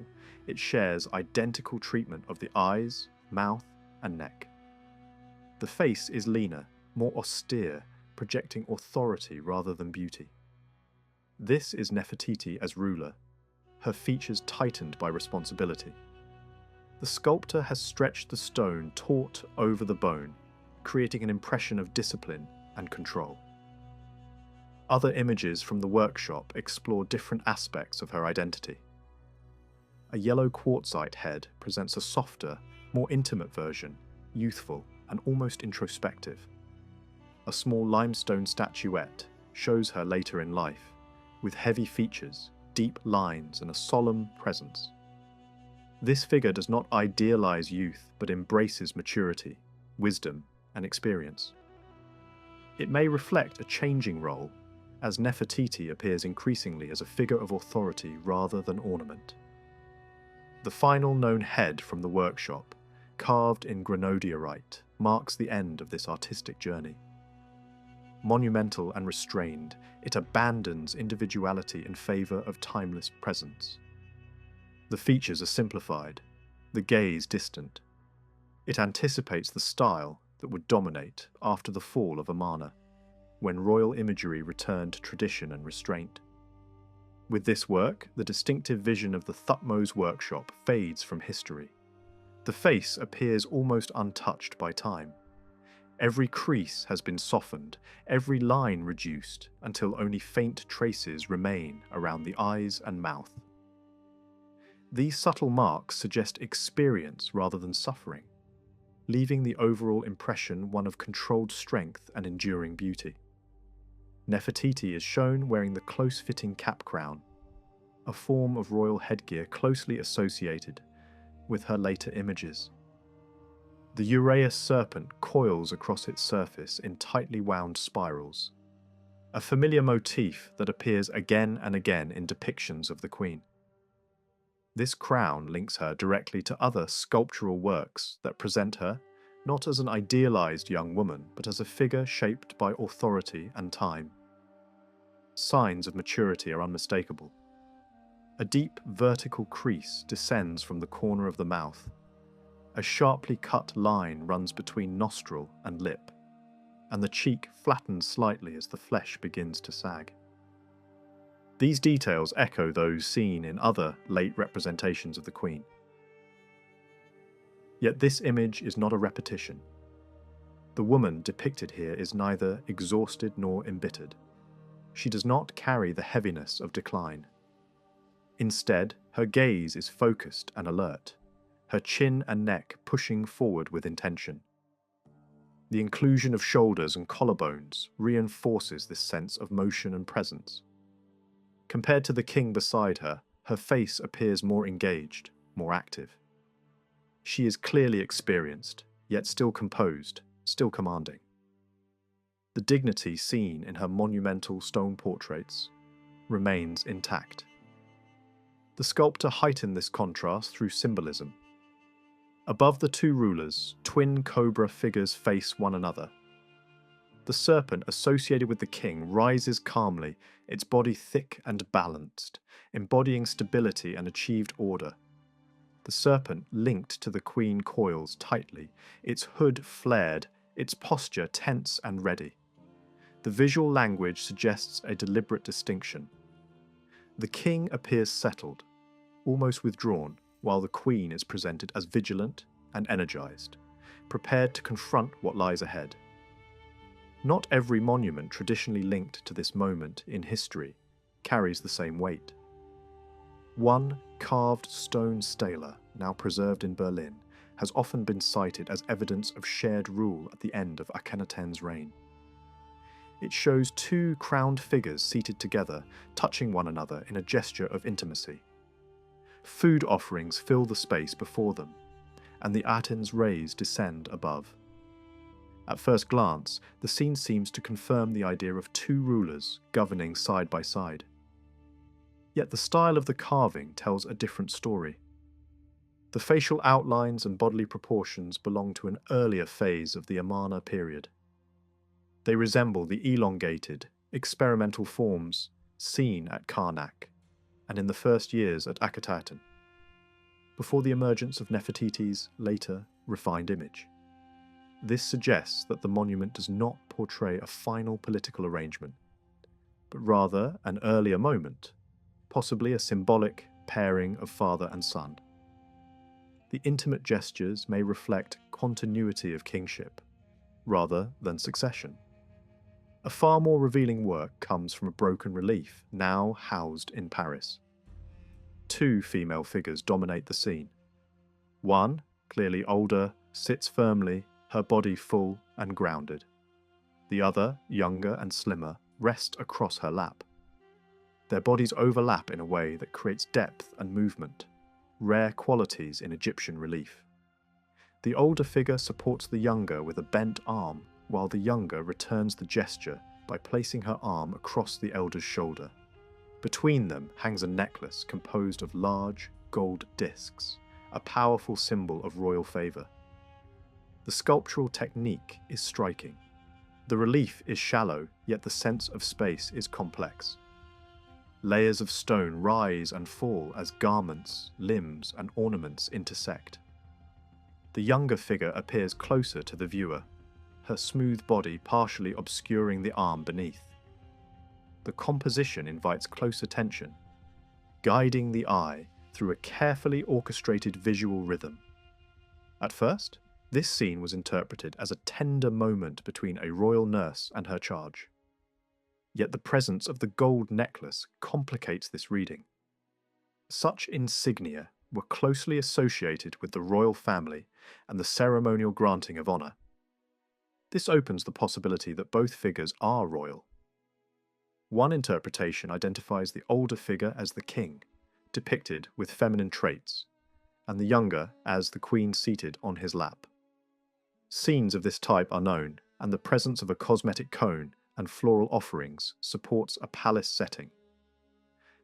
it shares identical treatment of the eyes, mouth, and neck. The face is leaner, more austere, projecting authority rather than beauty. This is Nefertiti as ruler, her features tightened by responsibility. The sculptor has stretched the stone taut over the bone, creating an impression of discipline and control. Other images from the workshop explore different aspects of her identity. A yellow quartzite head presents a softer, more intimate version, youthful and almost introspective. A small limestone statuette shows her later in life, with heavy features, deep lines and a solemn presence. This figure does not idealize youth but embraces maturity, wisdom and experience. It may reflect a changing role, as Nefertiti appears increasingly as a figure of authority rather than ornament. The final known head from the workshop, carved in granodiorite, marks the end of this artistic journey. Monumental and restrained, it abandons individuality in favor of timeless presence. The features are simplified, the gaze distant. It anticipates the style that would dominate after the fall of Amarna, when royal imagery returned to tradition and restraint. With this work, the distinctive vision of the Thutmose workshop fades from history. The face appears almost untouched by time. Every crease has been softened, every line reduced, until only faint traces remain around the eyes and mouth. These subtle marks suggest experience rather than suffering, leaving the overall impression one of controlled strength and enduring beauty. Nefertiti is shown wearing the close-fitting cap crown, a form of royal headgear closely associated with her later images. The Uraeus serpent coils across its surface in tightly wound spirals, a familiar motif that appears again and again in depictions of the Queen. This crown links her directly to other sculptural works that present her not as an idealized young woman, but as a figure shaped by authority and time. Signs of maturity are unmistakable. A deep vertical crease descends from the corner of the mouth. A sharply cut line runs between nostril and lip, and the cheek flattens slightly as the flesh begins to sag. These details echo those seen in other late representations of the Queen. Yet this image is not a repetition. The woman depicted here is neither exhausted nor embittered. She does not carry the heaviness of decline. Instead, her gaze is focused and alert, her chin and neck pushing forward with intention. The inclusion of shoulders and collarbones reinforces this sense of motion and presence. Compared to the king beside her, her face appears more engaged, more active. She is clearly experienced, yet still composed, still commanding. The dignity seen in her monumental stone portraits remains intact. The sculptor heightened this contrast through symbolism. Above the two rulers, twin cobra figures face one another. The serpent associated with the king rises calmly, its body thick and balanced, embodying stability and achieved order. The serpent linked to the queen coils tightly, its hood flared, its posture tense and ready. The visual language suggests a deliberate distinction. The king appears settled, almost withdrawn, while the queen is presented as vigilant and energized, prepared to confront what lies ahead. Not every monument traditionally linked to this moment in history carries the same weight. One carved stone stela, now preserved in Berlin, has often been cited as evidence of shared rule at the end of Akhenaten's reign. It shows two crowned figures seated together, touching one another in a gesture of intimacy. Food offerings fill the space before them, and the Aten's rays descend above. At first glance, the scene seems to confirm the idea of two rulers governing side by side. Yet the style of the carving tells a different story. The facial outlines and bodily proportions belong to an earlier phase of the Amarna period. They resemble the elongated, experimental forms seen at Karnak and in the first years at Akhenaten, before the emergence of Nefertiti's later refined image. This suggests that the monument does not portray a final political arrangement, but rather an earlier moment, possibly a symbolic pairing of father and son. The intimate gestures may reflect continuity of kingship, rather than succession. A far more revealing work comes from a broken relief, now housed in Paris. Two female figures dominate the scene. One, clearly older, sits firmly, her body full and grounded. The other, younger and slimmer, rests across her lap. Their bodies overlap in a way that creates depth and movement, rare qualities in Egyptian relief. The older figure supports the younger with a bent arm, while the younger returns the gesture by placing her arm across the elder's shoulder. Between them hangs a necklace composed of large, gold discs, a powerful symbol of royal favour. The sculptural technique is striking. The relief is shallow, yet the sense of space is complex. Layers of stone rise and fall as garments, limbs, and ornaments intersect. The younger figure appears closer to the viewer, her smooth body partially obscuring the arm beneath. The composition invites close attention, guiding the eye through a carefully orchestrated visual rhythm. At first, this scene was interpreted as a tender moment between a royal nurse and her charge. Yet the presence of the gold necklace complicates this reading. Such insignia were closely associated with the royal family and the ceremonial granting of honour. This opens the possibility that both figures are royal. One interpretation identifies the older figure as the king, depicted with feminine traits, and the younger as the queen seated on his lap. Scenes of this type are known, and the presence of a cosmetic cone and floral offerings supports a palace setting.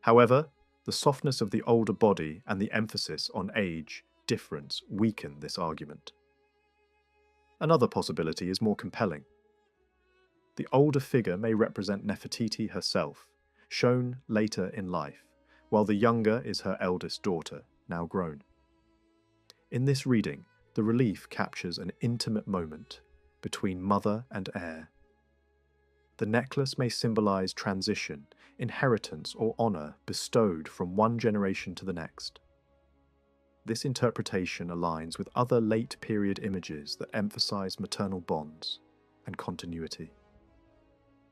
However, the softness of the older body and the emphasis on age difference weaken this argument. Another possibility is more compelling. The older figure may represent Nefertiti herself, shown later in life, while the younger is her eldest daughter, now grown. In this reading, the relief captures an intimate moment between mother and heir. The necklace may symbolize transition, inheritance, or honor bestowed from one generation to the next. This interpretation aligns with other late-period images that emphasize maternal bonds and continuity.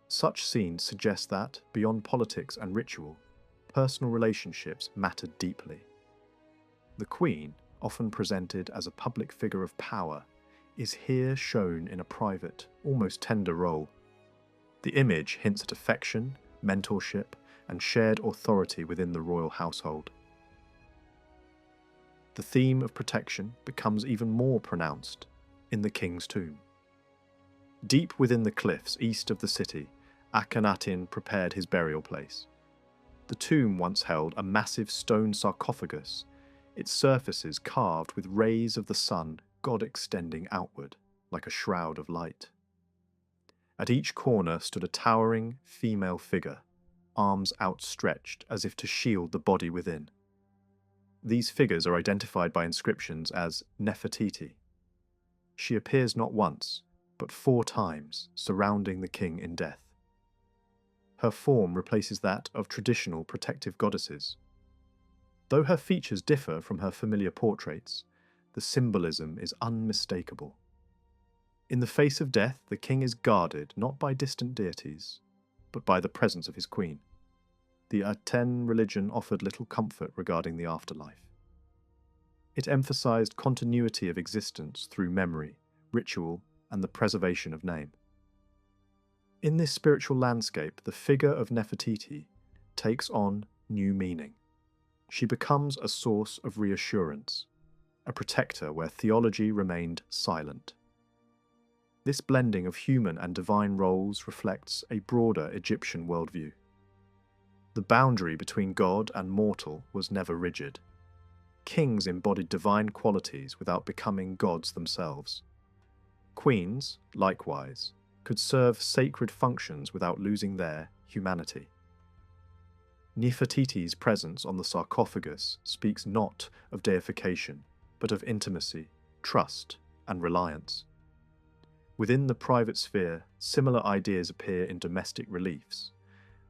Such scenes suggest that, beyond politics and ritual, personal relationships mattered deeply. The Queen, often presented as a public figure of power, is here shown in a private, almost tender role. The image hints at affection, mentorship, and shared authority within the royal household. The theme of protection becomes even more pronounced in the king's tomb. Deep within the cliffs east of the city, Akhenaten prepared his burial place. The tomb once held a massive stone sarcophagus, its surfaces carved with rays of the sun, God extending outward like a shroud of light. At each corner stood a towering female figure, arms outstretched as if to shield the body within. These figures are identified by inscriptions as Nefertiti. She appears not once, but 4 times, surrounding the king in death. Her form replaces that of traditional protective goddesses. Though her features differ from her familiar portraits, the symbolism is unmistakable. In the face of death, the king is guarded not by distant deities, but by the presence of his queen. The Aten religion offered little comfort regarding the afterlife. It emphasized continuity of existence through memory, ritual, and the preservation of name. In this spiritual landscape, the figure of Nefertiti takes on new meaning. She becomes a source of reassurance, a protector where theology remained silent. This blending of human and divine roles reflects a broader Egyptian worldview. The boundary between God and mortal was never rigid. Kings embodied divine qualities without becoming gods themselves. Queens, likewise, could serve sacred functions without losing their humanity. Nefertiti's presence on the sarcophagus speaks not of deification, but of intimacy, trust, and reliance. Within the private sphere, similar ideas appear in domestic reliefs,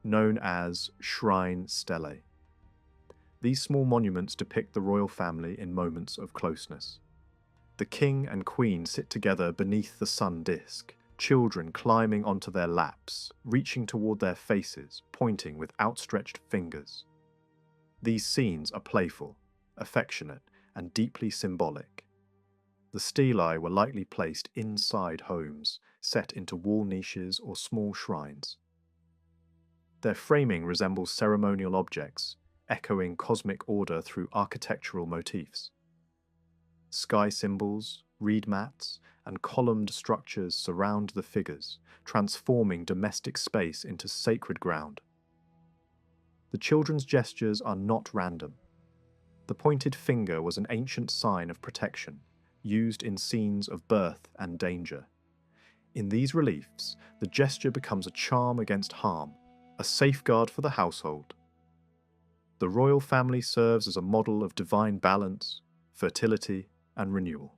known as shrine stelae. These small monuments depict the royal family in moments of closeness. The king and queen sit together beneath the sun disk, children climbing onto their laps, reaching toward their faces, pointing with outstretched fingers. These scenes are playful, affectionate, and deeply symbolic. The stelae were likely placed inside homes, set into wall niches or small shrines. Their framing resembles ceremonial objects, echoing cosmic order through architectural motifs. Sky symbols, reed mats, and columned structures surround the figures, transforming domestic space into sacred ground. The children's gestures are not random. The pointed finger was an ancient sign of protection, used in scenes of birth and danger. In these reliefs, the gesture becomes a charm against harm, a safeguard for the household. The royal family serves as a model of divine balance, fertility, and renewal.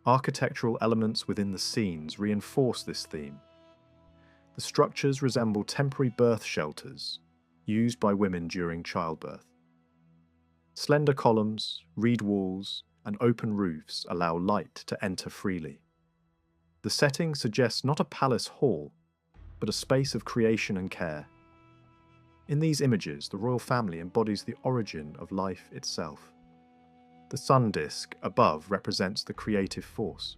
Architectural elements within the scenes reinforce this theme. The structures resemble temporary birth shelters, used by women during childbirth. Slender columns, reed walls, and open roofs allow light to enter freely. The setting suggests not a palace hall, but a space of creation and care. In these images, the royal family embodies the origin of life itself. The sun disk above represents the creative force.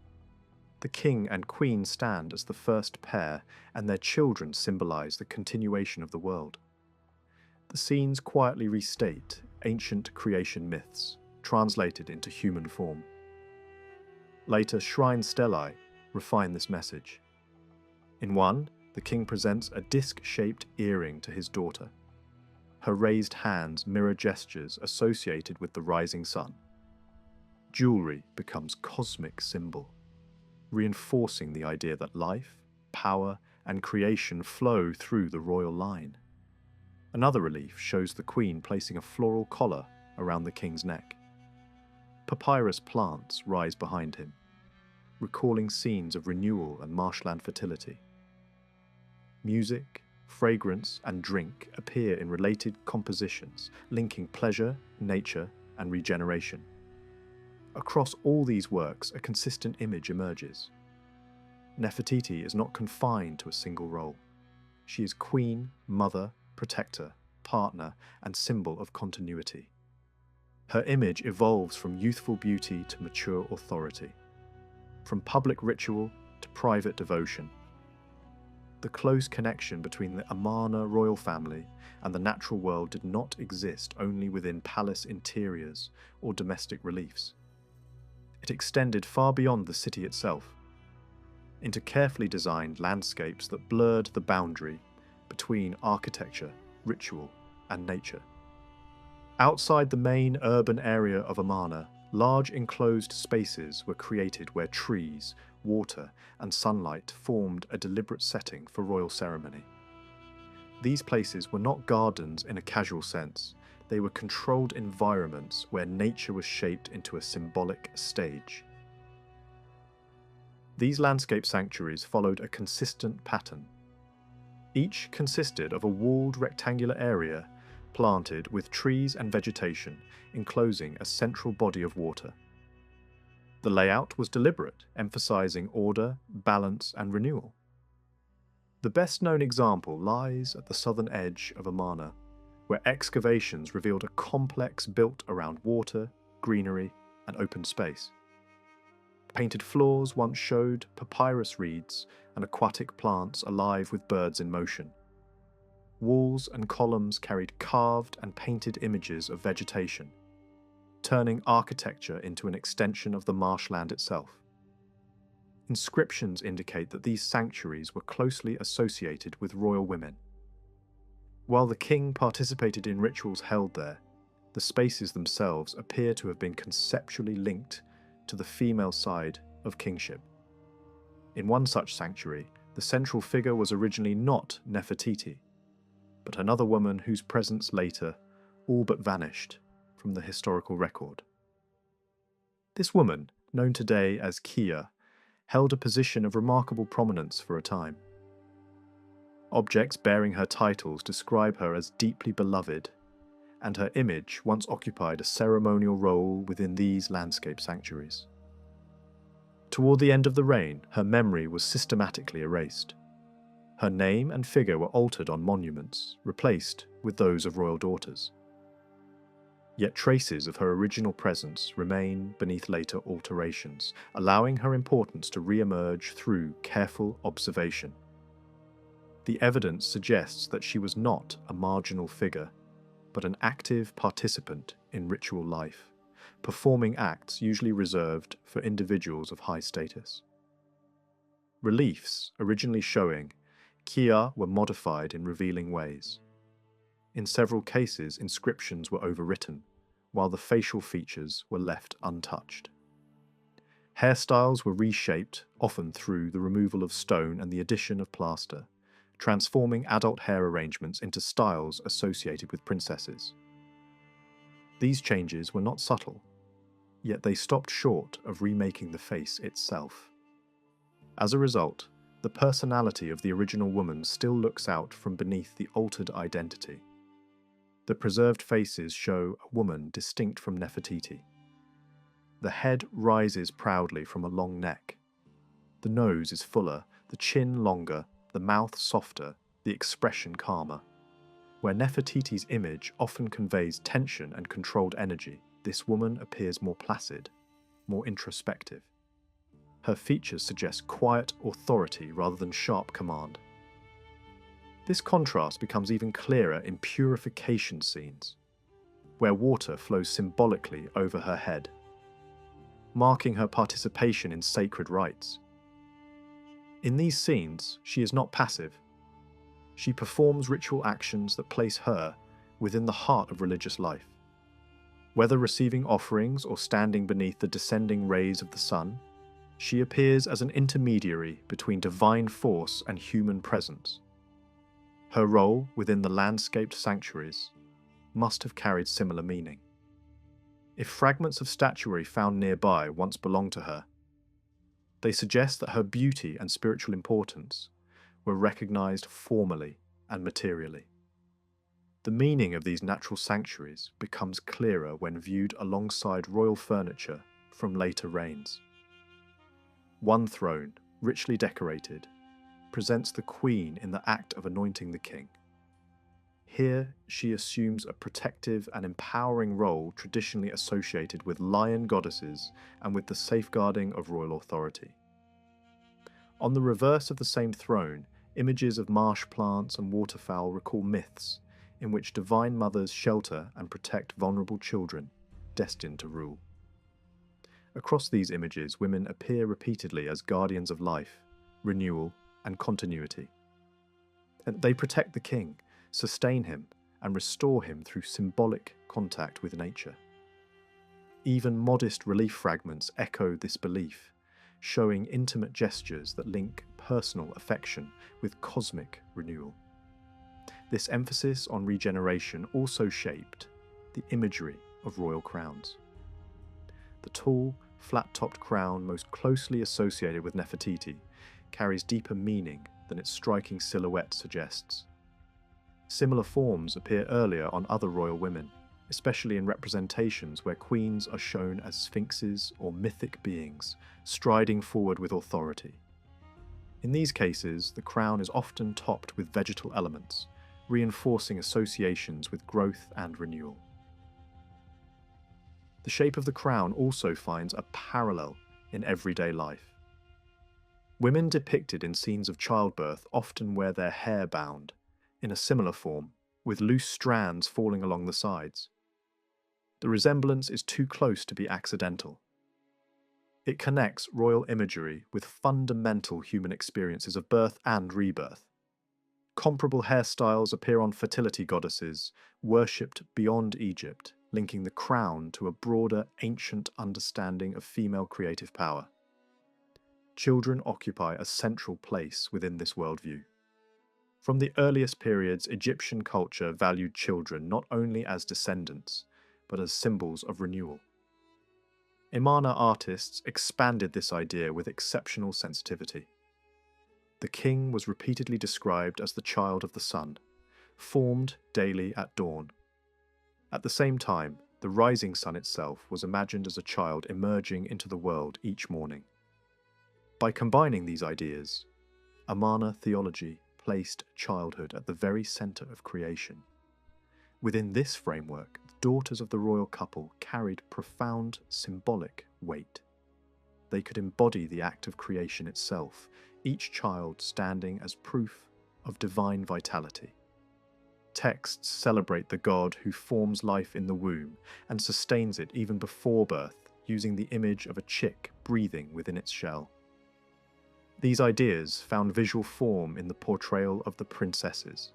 The king and queen stand as the first pair, and their children symbolize the continuation of the world. The scenes quietly restate ancient creation myths, translated into human form. Later, shrine stelae refine this message. In one, the king presents a disc-shaped earring to his daughter. Her raised hands mirror gestures associated with the rising sun. Jewelry becomes cosmic symbol, reinforcing the idea that life, power, and creation flow through the royal line. Another relief shows the queen placing a floral collar around the king's neck. Papyrus plants rise behind him, recalling scenes of renewal and marshland fertility. Music, fragrance, and drink appear in related compositions, linking pleasure, nature, and regeneration. Across all these works, a consistent image emerges. Nefertiti is not confined to a single role. She is queen, mother, protector, partner, and symbol of continuity. Her image evolves from youthful beauty to mature authority, from public ritual to private devotion. the close connection between the Amarna royal family and the natural world did not exist only within palace interiors or domestic reliefs. It extended far beyond the city itself, into carefully designed landscapes that blurred the boundary between architecture, ritual, and nature. Outside the main urban area of Amarna, large enclosed spaces were created where trees, water, and sunlight formed a deliberate setting for royal ceremony. These places were not gardens in a casual sense, they were controlled environments where nature was shaped into a symbolic stage. These landscape sanctuaries followed a consistent pattern. Each consisted of a walled rectangular area planted with trees and vegetation enclosing a central body of water. The layout was deliberate, emphasizing order, balance, and renewal. The best-known example lies at the southern edge of Amarna, where excavations revealed a complex built around water, greenery, and open space. Painted floors once showed papyrus reeds and aquatic plants alive with birds in motion. Walls and columns carried carved and painted images of vegetation, turning architecture into an extension of the marshland itself. Inscriptions indicate that these sanctuaries were closely associated with royal women. While the king participated in rituals held there, the spaces themselves appear to have been conceptually linked to the female side of kingship. In one such sanctuary, the central figure was originally not Nefertiti, but another woman whose presence later all but vanished from the historical record. This woman, known today as Kia, held a position of remarkable prominence for a time. Objects bearing her titles describe her as deeply beloved, and her image once occupied a ceremonial role within these landscape sanctuaries. Toward the end of the reign, her memory was systematically erased. Her name and figure were altered on monuments, replaced with those of royal daughters. Yet traces of her original presence remain beneath later alterations, allowing her importance to re-emerge through careful observation. The evidence suggests that she was not a marginal figure, but an active participant in ritual life, performing acts usually reserved for individuals of high status. Reliefs, originally showing Kia, were modified in revealing ways. In several cases, inscriptions were overwritten, while the facial features were left untouched. Hairstyles were reshaped, often through the removal of stone and the addition of plaster, transforming adult hair arrangements into styles associated with princesses. These changes were not subtle, yet they stopped short of remaking the face itself. As a result, the personality of the original woman still looks out from beneath the altered identity. The preserved faces show a woman distinct from Nefertiti. The head rises proudly from a long neck. The nose is fuller, the chin longer, the mouth softer, the expression calmer. Where Nefertiti's image often conveys tension and controlled energy, this woman appears more placid, more introspective. Her features suggest quiet authority rather than sharp command. This contrast becomes even clearer in purification scenes, where water flows symbolically over her head, marking her participation in sacred rites. In these scenes, she is not passive. She performs ritual actions that place her within the heart of religious life. Whether receiving offerings or standing beneath the descending rays of the sun, she appears as an intermediary between divine force and human presence. Her role within the landscaped sanctuaries must have carried similar meaning. If fragments of statuary found nearby once belonged to her, they suggest that her beauty and spiritual importance were recognized formally and materially. The meaning of these natural sanctuaries becomes clearer when viewed alongside royal furniture from later reigns. One throne, richly decorated, presents the queen in the act of anointing the king. Here, she assumes a protective and empowering role traditionally associated with lion goddesses and with the safeguarding of royal authority. On the reverse of the same throne Images of marsh plants and waterfowl recall myths in which divine mothers shelter and protect vulnerable children destined to rule. Across these images, women appear repeatedly as guardians of life, renewal, and continuity. And they protect the king, sustain him, and restore him through symbolic contact with nature. Even modest relief fragments echo this belief, showing intimate gestures that link personal affection with cosmic renewal. This emphasis on regeneration also shaped the imagery of royal crowns. The tall, flat-topped crown most closely associated with Nefertiti carries deeper meaning than its striking silhouette suggests. Similar forms appear earlier on other royal women, especially in representations where queens are shown as sphinxes or mythic beings striding forward with authority. In these cases, the crown is often topped with vegetal elements, reinforcing associations with growth and renewal. The shape of the crown also finds a parallel in everyday life. Women depicted in scenes of childbirth often wear their hair bound, in a similar form, with loose strands falling along the sides. The resemblance is too close to be accidental. It connects royal imagery with fundamental human experiences of birth and rebirth. Comparable hairstyles appear on fertility goddesses, worshipped beyond Egypt, linking the crown to a broader ancient understanding of female creative power. Children occupy a central place within this worldview. From the earliest periods, Egyptian culture valued children not only as descendants, but as symbols of renewal. Amarna artists expanded this idea with exceptional sensitivity. The king was repeatedly described as the child of the sun, formed daily at dawn. At the same time, the rising sun itself was imagined as a child emerging into the world each morning. By combining these ideas, Amarna theology placed childhood at the very center of creation. Within this framework, the daughters of the royal couple carried profound symbolic weight. They could embody the act of creation itself, each child standing as proof of divine vitality. Texts celebrate the God who forms life in the womb and sustains it even before birth, using the image of a chick breathing within its shell. These ideas found visual form in the portrayal of the princesses.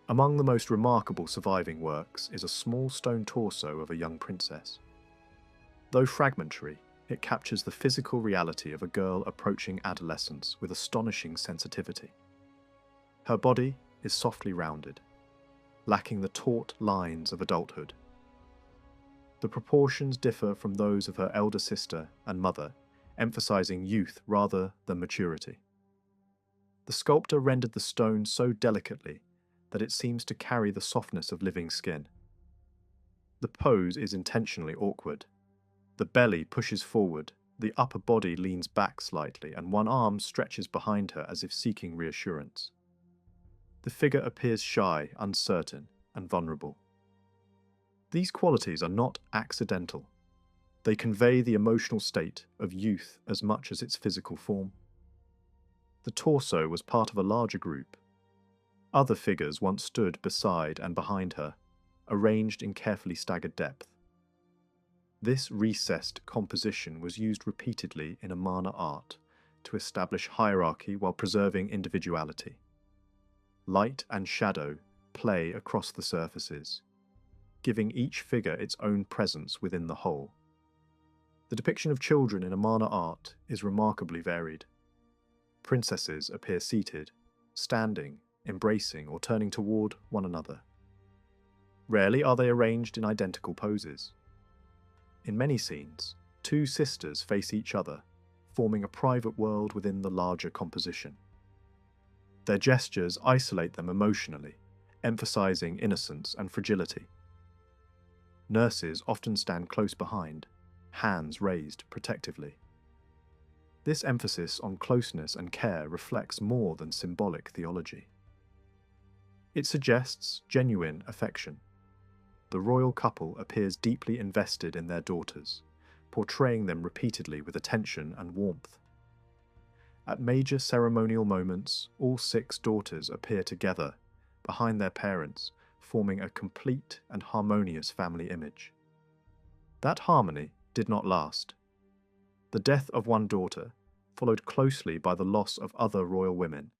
Among the most remarkable surviving works is a small stone torso of a young princess. Though fragmentary, it captures the physical reality of a girl approaching adolescence with astonishing sensitivity. Her body is softly rounded, lacking the taut lines of adulthood. The proportions differ from those of her elder sister and mother, emphasizing youth rather than maturity. The sculptor rendered the stone so delicately that it seems to carry the softness of living skin. The pose is intentionally awkward. The belly pushes forward, the upper body leans back slightly, and one arm stretches behind her as if seeking reassurance. The figure appears shy, uncertain, and vulnerable. These qualities are not accidental. They convey the emotional state of youth as much as its physical form. The torso was part of a larger group. Other figures once stood beside and behind her, arranged in carefully staggered depth. This recessed composition was used repeatedly in Amarna art to establish hierarchy while preserving individuality. Light and shadow play across the surfaces, giving each figure its own presence within the whole. The depiction of children in Amarna art is remarkably varied. Princesses appear seated, standing, embracing, or turning toward one another. Rarely are they arranged in identical poses. In many scenes, two sisters face each other, forming a private world within the larger composition. Their gestures isolate them emotionally, emphasizing innocence and fragility. Nurses often stand close behind, hands raised protectively. This emphasis on closeness and care reflects more than symbolic theology. It suggests genuine affection. The royal couple appears deeply invested in their daughters, portraying them repeatedly with attention and warmth. At major ceremonial moments, all 6 daughters appear together, behind their parents, forming a complete and harmonious family image. That harmony did not last. The death of one daughter, followed closely by the loss of other royal women,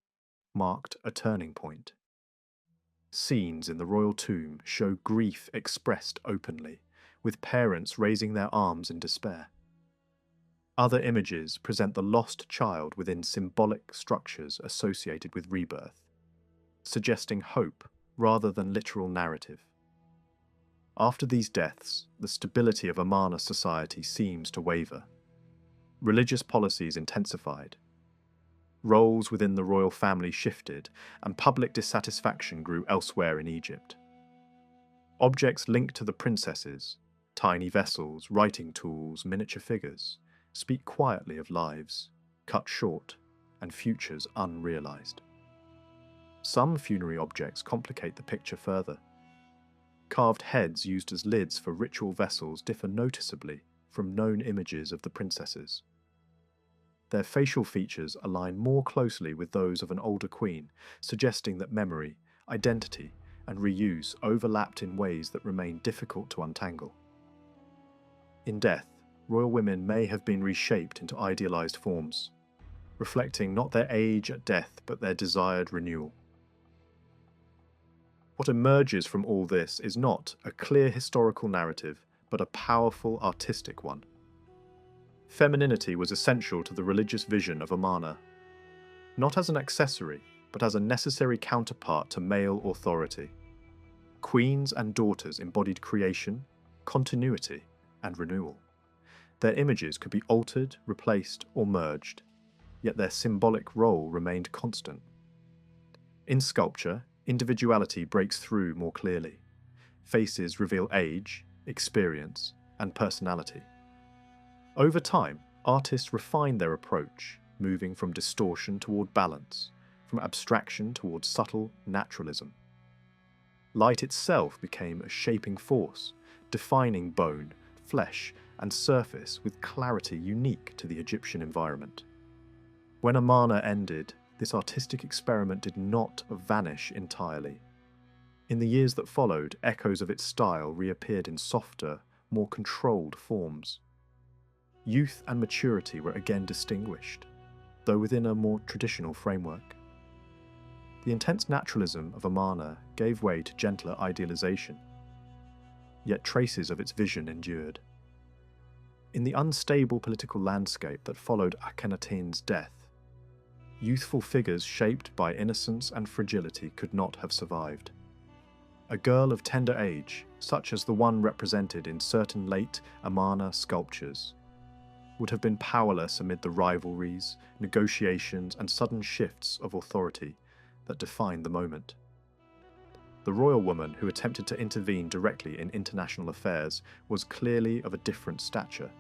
marked a turning point. Scenes in the royal tomb show grief expressed openly, with parents raising their arms in despair. Other images present the lost child within symbolic structures associated with rebirth, suggesting hope rather than literal narrative. After these deaths, the stability of Amarna society seems to waver. Religious policies intensified. Roles within the royal family shifted, and public dissatisfaction grew elsewhere in Egypt. Objects linked to the princesses, tiny vessels, writing tools, miniature figures, speak quietly of lives cut short and futures unrealized. Some funerary objects complicate the picture further. Carved heads used as lids for ritual vessels differ noticeably from known images of the princesses. Their facial features align more closely with those of an older queen, suggesting that memory, identity, and reuse overlapped in ways that remain difficult to untangle. In death, royal women may have been reshaped into idealized forms, reflecting not their age at death but their desired renewal. What emerges from all this is not a clear historical narrative, but a powerful artistic one. Femininity was essential to the religious vision of Amarna, not as an accessory, but as a necessary counterpart to male authority. Queens and daughters embodied creation, continuity, and renewal. Their images could be altered, replaced, or merged, yet their symbolic role remained constant. In sculpture, individuality breaks through more clearly. Faces reveal age, experience, and personality. Over time, artists refined their approach, moving from distortion toward balance, from abstraction toward subtle naturalism. Light itself became a shaping force, defining bone, flesh, and surface with clarity unique to the Egyptian environment. When Amarna ended, this artistic experiment did not vanish entirely. In the years that followed, echoes of its style reappeared in softer, more controlled forms. Youth and maturity were again distinguished, though within a more traditional framework. The intense naturalism of Amarna gave way to gentler idealization, yet traces of its vision endured. In the unstable political landscape that followed AKHENATEN'S death, youthful figures shaped by innocence and fragility could not have survived. A girl of tender age, such as the one represented in certain late Amarna sculptures, would have been powerless amid the rivalries, negotiations, and sudden shifts of authority that defined the moment. The royal woman who attempted to intervene directly in international affairs was clearly of a different stature.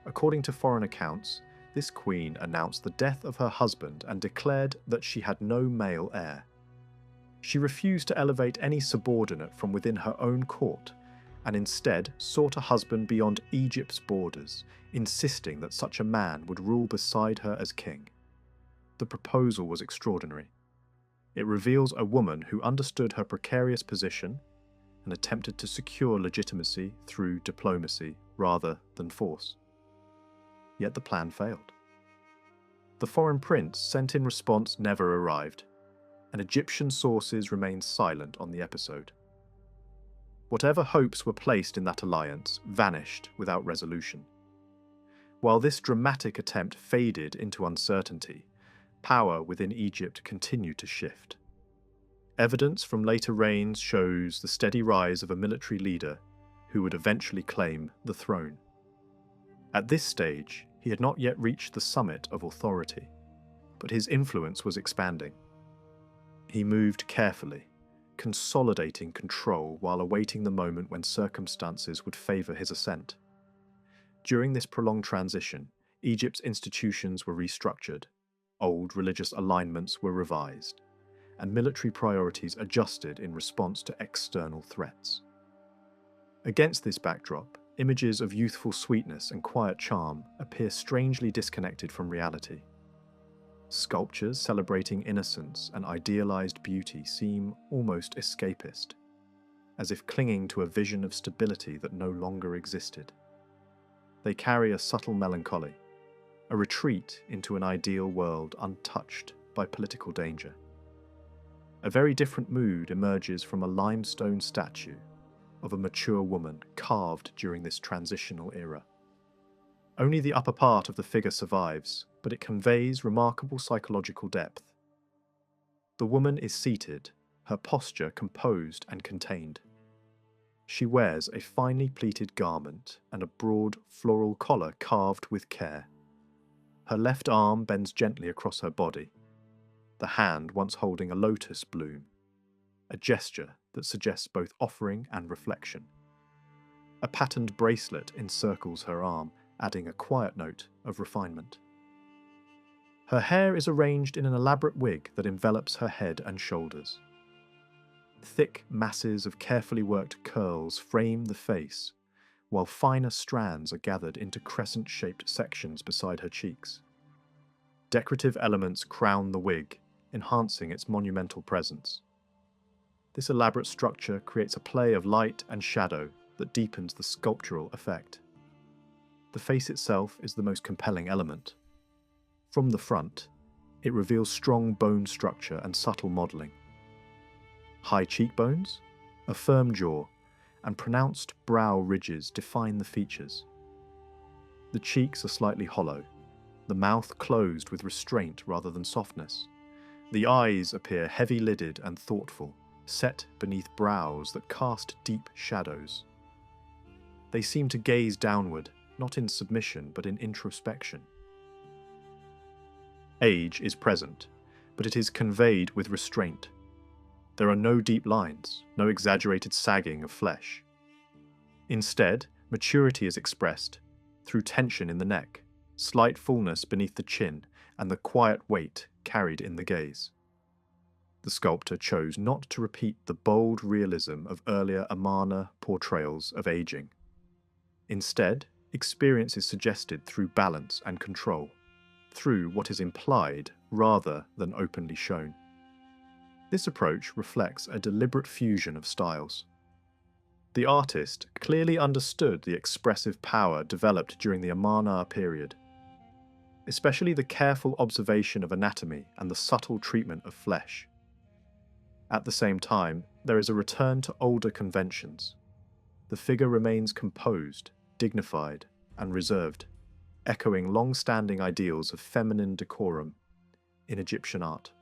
According to foreign accounts, this queen announced the death of her husband and declared that she had no male heir. She refused to elevate any subordinate from within her own court, and instead sought a husband beyond Egypt's borders, insisting that such a man would rule beside her as king. The proposal was extraordinary. It reveals a woman who understood her precarious position and attempted to secure legitimacy through diplomacy rather than force. Yet the plan failed. The foreign prince sent in response never arrived, and Egyptian sources remain silent on the episode. Whatever hopes were placed in that alliance vanished without resolution. While this dramatic attempt faded into uncertainty, power within Egypt continued to shift. Evidence from later reigns shows the steady rise of a military leader who would eventually claim the throne. At this stage, he had not yet reached the summit of authority, but his influence was expanding. He moved carefully, consolidating control while awaiting the moment when circumstances would favour his ascent. During this prolonged transition, Egypt's institutions were restructured, old religious alignments were revised, and military priorities adjusted in response to external threats. Against this backdrop, images of youthful sweetness and quiet charm appear strangely disconnected from reality. Sculptures celebrating innocence and idealized beauty seem almost escapist, as if clinging to a vision of stability that no longer existed. They carry a subtle melancholy, a retreat into an ideal world untouched by political danger. A very different mood emerges from a limestone statue of a mature woman carved during this transitional era. Only the upper part of the figure survives, but it conveys remarkable psychological depth. The woman is seated, her posture composed and contained. She wears a finely pleated garment and a broad floral collar carved with care. Her left arm bends gently across her body, the hand once holding a lotus bloom, a gesture that suggests both offering and reflection. A patterned bracelet encircles her arm, adding a quiet note of refinement. Her hair is arranged in an elaborate wig that envelops her head and shoulders. Thick masses of carefully worked curls frame the face, while finer strands are gathered into crescent-shaped sections beside her cheeks. Decorative elements crown the wig, enhancing its monumental presence. This elaborate structure creates a play of light and shadow that deepens the sculptural effect. The face itself is the most compelling element. From the front, it reveals strong bone structure and subtle modelling. High cheekbones, a firm jaw, and pronounced brow ridges define the features. The cheeks are slightly hollow, the mouth closed with restraint rather than softness. The eyes appear heavy-lidded and thoughtful, set beneath brows that cast deep shadows. They seem to gaze downward, not in submission but in introspection. Age is present, but it is conveyed with restraint. There are no deep lines, no exaggerated sagging of flesh. Instead, maturity is expressed through tension in the neck, slight fullness beneath the chin, and the quiet weight carried in the gaze. The sculptor chose not to repeat the bold realism of earlier Amarna portrayals of aging. Instead, experience is suggested through balance and control, through what is implied rather than openly shown. This approach reflects a deliberate fusion of styles. The artist clearly understood the expressive power developed during the Amarna period, especially the careful observation of anatomy and the subtle treatment of flesh. At the same time, there is a return to older conventions. The figure remains composed, dignified, and reserved, echoing long-standing ideals of feminine decorum in Egyptian art.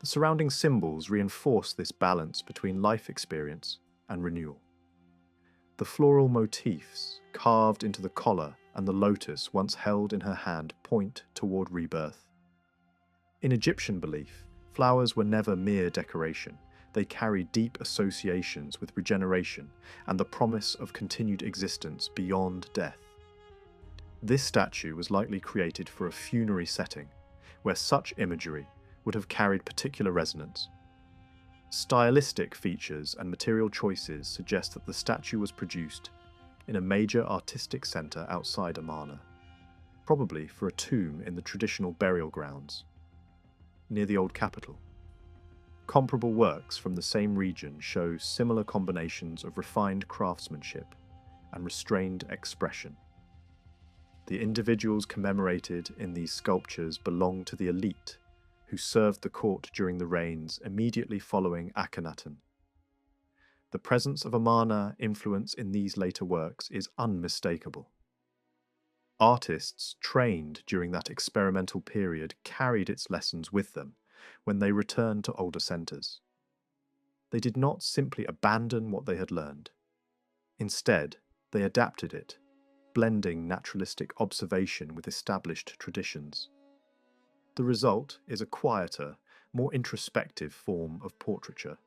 The surrounding symbols reinforce this balance between life experience and renewal. The floral motifs carved into the collar and the lotus once held in her hand point toward rebirth. In Egyptian belief, flowers were never mere decoration. They carried deep associations with regeneration and the promise of continued existence beyond death. This statue was likely created for a funerary setting, where such imagery would have carried particular resonance. Stylistic features and material choices suggest that the statue was produced in a major artistic centre outside Amarna, probably for a tomb in the traditional burial grounds, near the old capital. Comparable works from the same region show similar combinations of refined craftsmanship and restrained expression. The individuals commemorated in these sculptures belong to the elite who served the court during the reigns immediately following Akhenaten. The presence of Amarna influence in these later works is unmistakable. Artists trained during that experimental period carried its lessons with them when they returned to older centres. They did not simply abandon what they had learned. Instead, they adapted it, blending naturalistic observation with established traditions. The result is a quieter, more introspective form of portraiture.